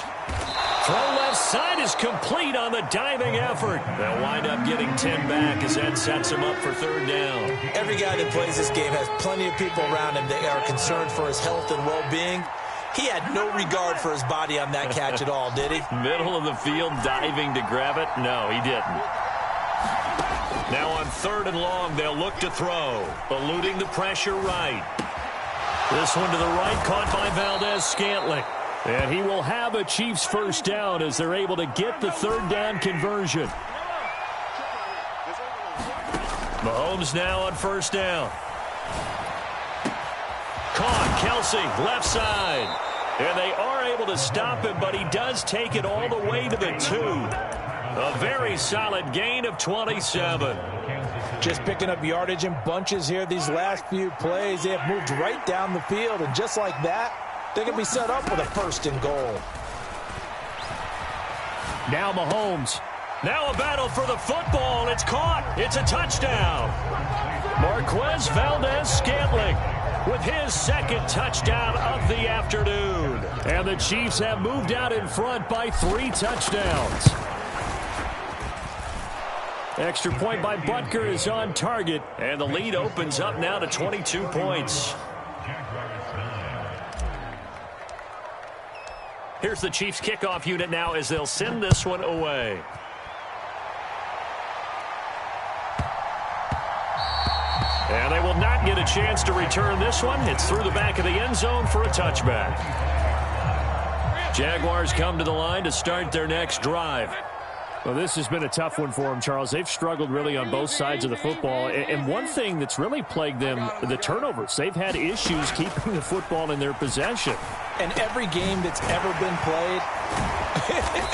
Throw left side is complete on the diving effort. They'll wind up getting 10 back as that sets him up for 3rd down. Every guy that plays this game has plenty of people around him that are concerned for his health and well-being. He had no regard for his body on that catch at all, did he? Middle of the field diving to grab it? No, he didn't. Now on 3rd and long, they'll look to throw. Eluding the pressure right. This one to the right, caught by Valdez-Scantling. And he will have a Chiefs first down as they're able to get the 3rd down conversion. Mahomes now on 1st down. Caught, Kelsey, left side. And they are able to stop him, but he does take it all the way to the 2. A very solid gain of 27. Just picking up yardage in bunches here these last few plays. They have moved right down the field, and just like that, they can be set up with a 1st and goal. Now Mahomes. Now a battle for the football. It's caught. It's a touchdown. Marquez Valdez-Scantling with his second touchdown of the afternoon. And the Chiefs have moved out in front by 3 touchdowns. Extra point by Butker is on target. And the lead opens up now to 22 points. Here's the Chiefs kickoff unit now as they'll send this one away. And they will not get a chance to return this one. It's through the back of the end zone for a touchback. Jaguars come to the line to start their next drive. Well, this has been a tough one for them, Charles. They've struggled really on both sides of the football. And one thing that's really plagued them, the turnovers. They've had issues keeping the football in their possession. And every game that's ever been played,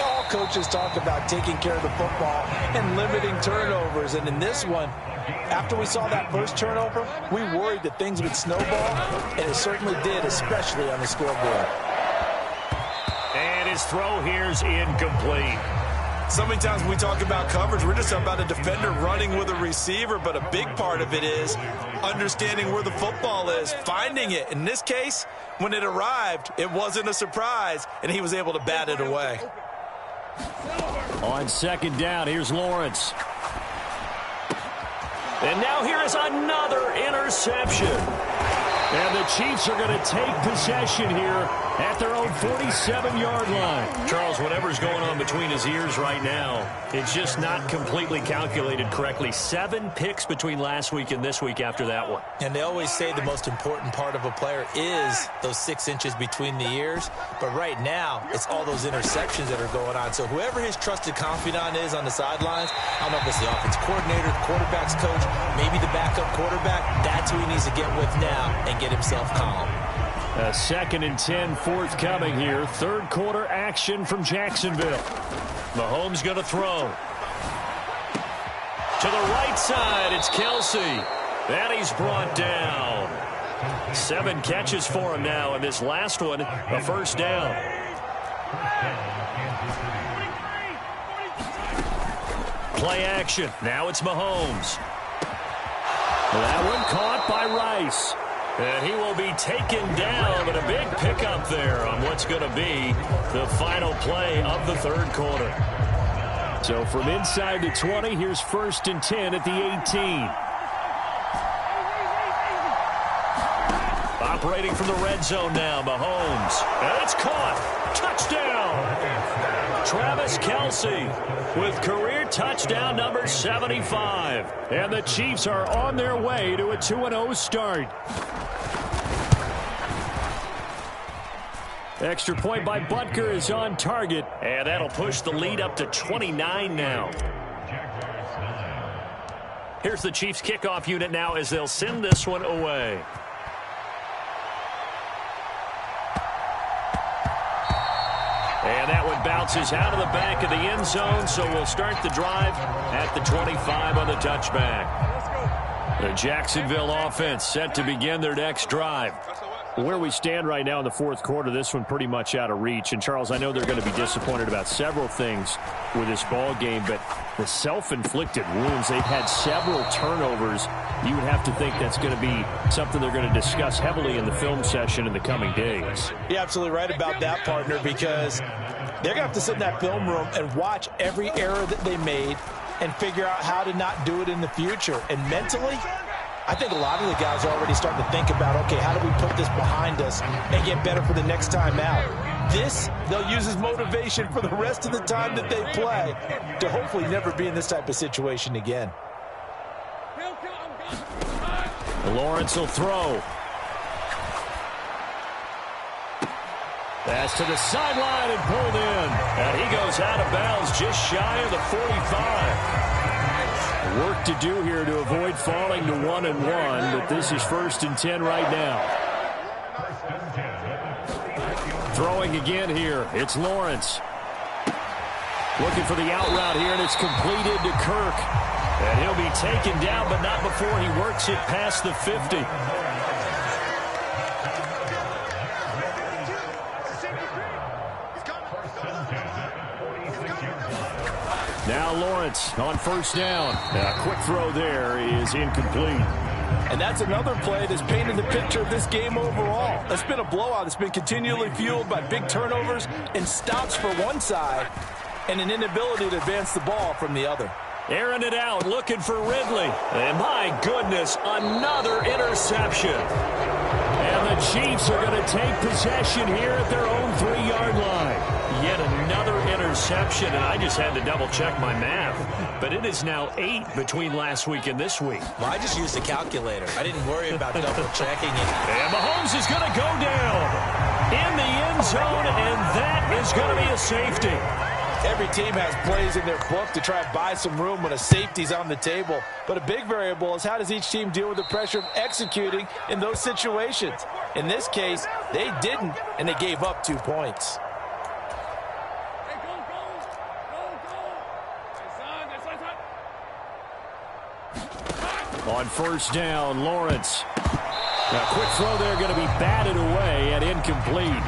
all coaches talk about taking care of the football and limiting turnovers. And in this one, after we saw that first turnover, we worried that things would snowball, and it certainly did, especially on the scoreboard. And his throw here's incomplete. So many times when we talk about coverage, we're just about a defender running with a receiver, but a big part of it is understanding where the football is, finding it. In this case, when it arrived, it wasn't a surprise, and he was able to bat it away. On second down, here's Lawrence. And now here is another interception. And the Chiefs are going to take possession here at their own 47-yard line. Charles, whatever's going on between his ears right now, it's just not completely calculated correctly. 7 picks between last week and this week after that one. And they always say the most important part of a player is those 6 inches between the ears. But right now, it's all those interceptions that are going on. So whoever his trusted confidant is on the sidelines, I don't know if it's the offense coordinator, the quarterback's coach, maybe the backup quarterback, that's who he needs to get with now and get himself calm. A 2nd and 10 forthcoming here. Third quarter action from Jacksonville. Mahomes going to throw. To the right side, it's Kelsey. And he's brought down. 7 catches for him now, and this last one, a first down. Play action. Now it's Mahomes. That one caught by Rice. And he will be taken down, but a big pickup there on what's going to be the final play of the third quarter. So from inside the 20, here's 1st and 10 at the 18. Operating from the red zone now, Mahomes. And it's caught. Touchdown. Travis Kelce with career touchdown number 75. And the Chiefs are on their way to a 2-0 start. Extra point by Butker is on target. And that'll push the lead up to 29 now. Here's the Chiefs kickoff unit now as they'll send this one away. And that one bounces out of the back of the end zone, so we'll start the drive at the 25 on the touchback. The Jacksonville offense set to begin their next drive. Where we stand right now in the fourth quarter, this one pretty much out of reach. And, Charles, I know they're going to be disappointed about several things with this ball game, but the self-inflicted wounds, they've had several turnovers. You would have to think that's going to be something they're going to discuss heavily in the film session in the coming days. You're absolutely right about that, partner, because they're going to have to sit in that film room and watch every error that they made and figure out how to not do it in the future. And mentally, I think a lot of the guys are already starting to think about, okay, how do we put this behind us and get better for the next time out? This, they'll use as motivation for the rest of the time that they play to hopefully never be in this type of situation again. Lawrence will throw. Pass to the sideline and pulled in. And he goes out of bounds just shy of the 45. Work to do here to avoid falling to 1-1, but this is 1st and 10 right now. Throwing again here, it's Lawrence. Looking for the out route here, and it's completed to Kirk. And he'll be taken down, but not before he works it past the 50. Now Lawrence on first down. A quick throw there is incomplete. And that's another play that's painted the picture of this game overall. It's been a blowout. It's been continually fueled by big turnovers and stops for one side and an inability to advance the ball from the other. Airing it out, looking for Ridley. And my goodness, another interception. And the Chiefs are going to take possession here at their own 3-yard line. Yet another interception, and I just had to double-check my math. But it is now 8 between last week and this week. Well, I just used a calculator. I didn't worry about double-checking it. And Mahomes is going to go down in the end zone, and that is going to be a safety. Every team has plays in their book to try and buy some room when a safety's on the table. But a big variable is how does each team deal with the pressure of executing in those situations. In this case, they didn't, and they gave up 2 points. On first down, Lawrence. A quick throw there going to be batted away and incomplete.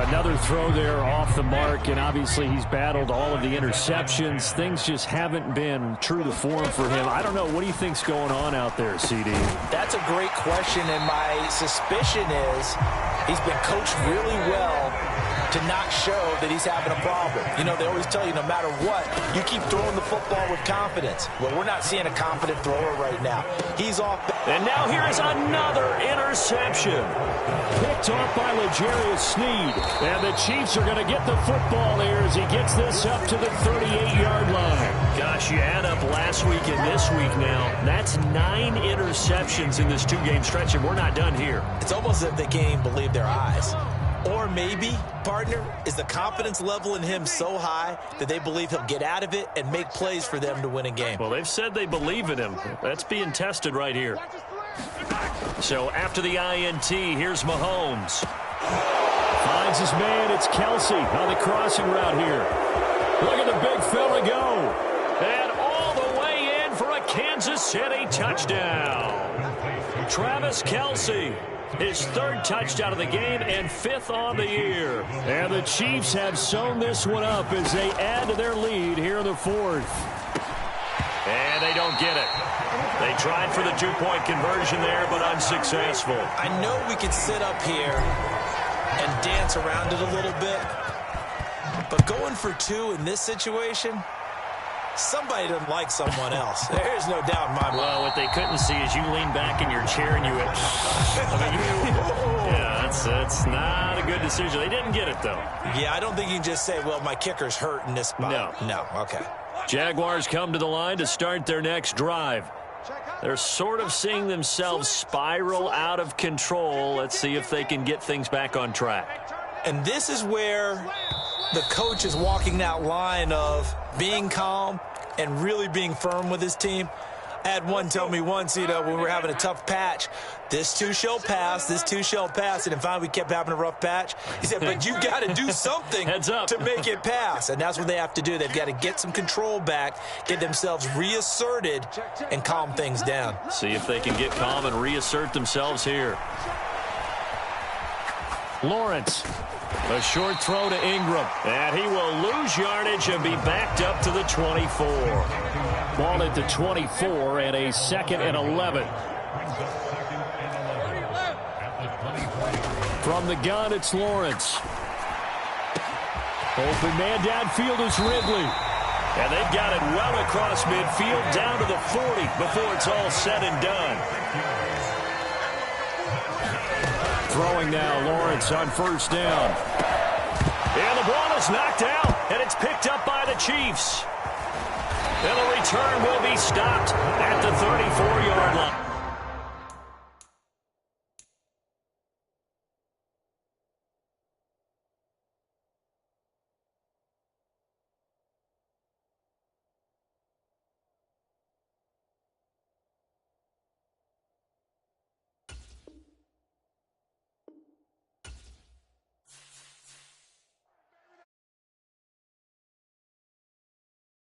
Another throw there off the mark, and obviously he's battled all of the interceptions. Things just haven't been true to form for him. I don't know. What do you think's going on out there, CD? That's a great question, and my suspicion is he's been coached really well to not show that he's having a problem. You know, they always tell you no matter what, you keep throwing the football with confidence. Well, we're not seeing a confident thrower right now. He's off. And now here is another interception. Picked off by L'Jarius Sneed. And the Chiefs are going to get the football there as he gets this up to the 38-yard line. Gosh, you add up last week and this week now. That's 9 interceptions in this 2-game stretch, and we're not done here. It's almost as if they can't even believe their eyes. Or maybe, partner, is the confidence level in him so high that they believe he'll get out of it and make plays for them to win a game. Well, they've said they believe in him. That's being tested right here. So after the INT, here's Mahomes. Finds his man. It's Kelsey on the crossing route here. Look at the big fella go. And all the way in for a Kansas City touchdown. Travis Kelsey. His 3rd touchdown of the game and 5th on the year. And the Chiefs have sewn this one up as they add to their lead here in the 4th. And they don't get it. They tried for the 2-point conversion there, but unsuccessful. I know we could sit up here and dance around it a little bit, but going for 2 in this situation, somebody doesn't like someone else. There's no doubt in my mind. Well, what they couldn't see is you lean back in your chair and you went, yeah, that's not a good decision. They didn't get it, though. Yeah, I don't think you can just say, well, my kicker's hurt in this spot. No, okay. Jaguars come to the line to start their next drive. They're sort of seeing themselves spiral out of control. Let's see if they can get things back on track. And this is where the coach is walking that line of being calm and really being firm with his team. I had one tell me once, you know, when we were having a tough patch, this too shall pass, this too shall pass. And finally we kept having a rough patch. He said, but you got to do something to make it pass. And that's what they have to do. They've got to get some control back, get themselves reasserted, and calm things down. See if they can get calm and reassert themselves here. Lawrence. A short throw to Ingram. And he will lose yardage and be backed up to the 24. Ball at the 24 and a 2nd and 11. From the gun, it's Lawrence. Open man downfield is Ridley. And they've got it well across midfield down to the 40 before it's all said and done. Throwing now, Lawrence on first down. And the ball is knocked out, and it's picked up by the Chiefs. And the return will be stopped at the 34-yard line.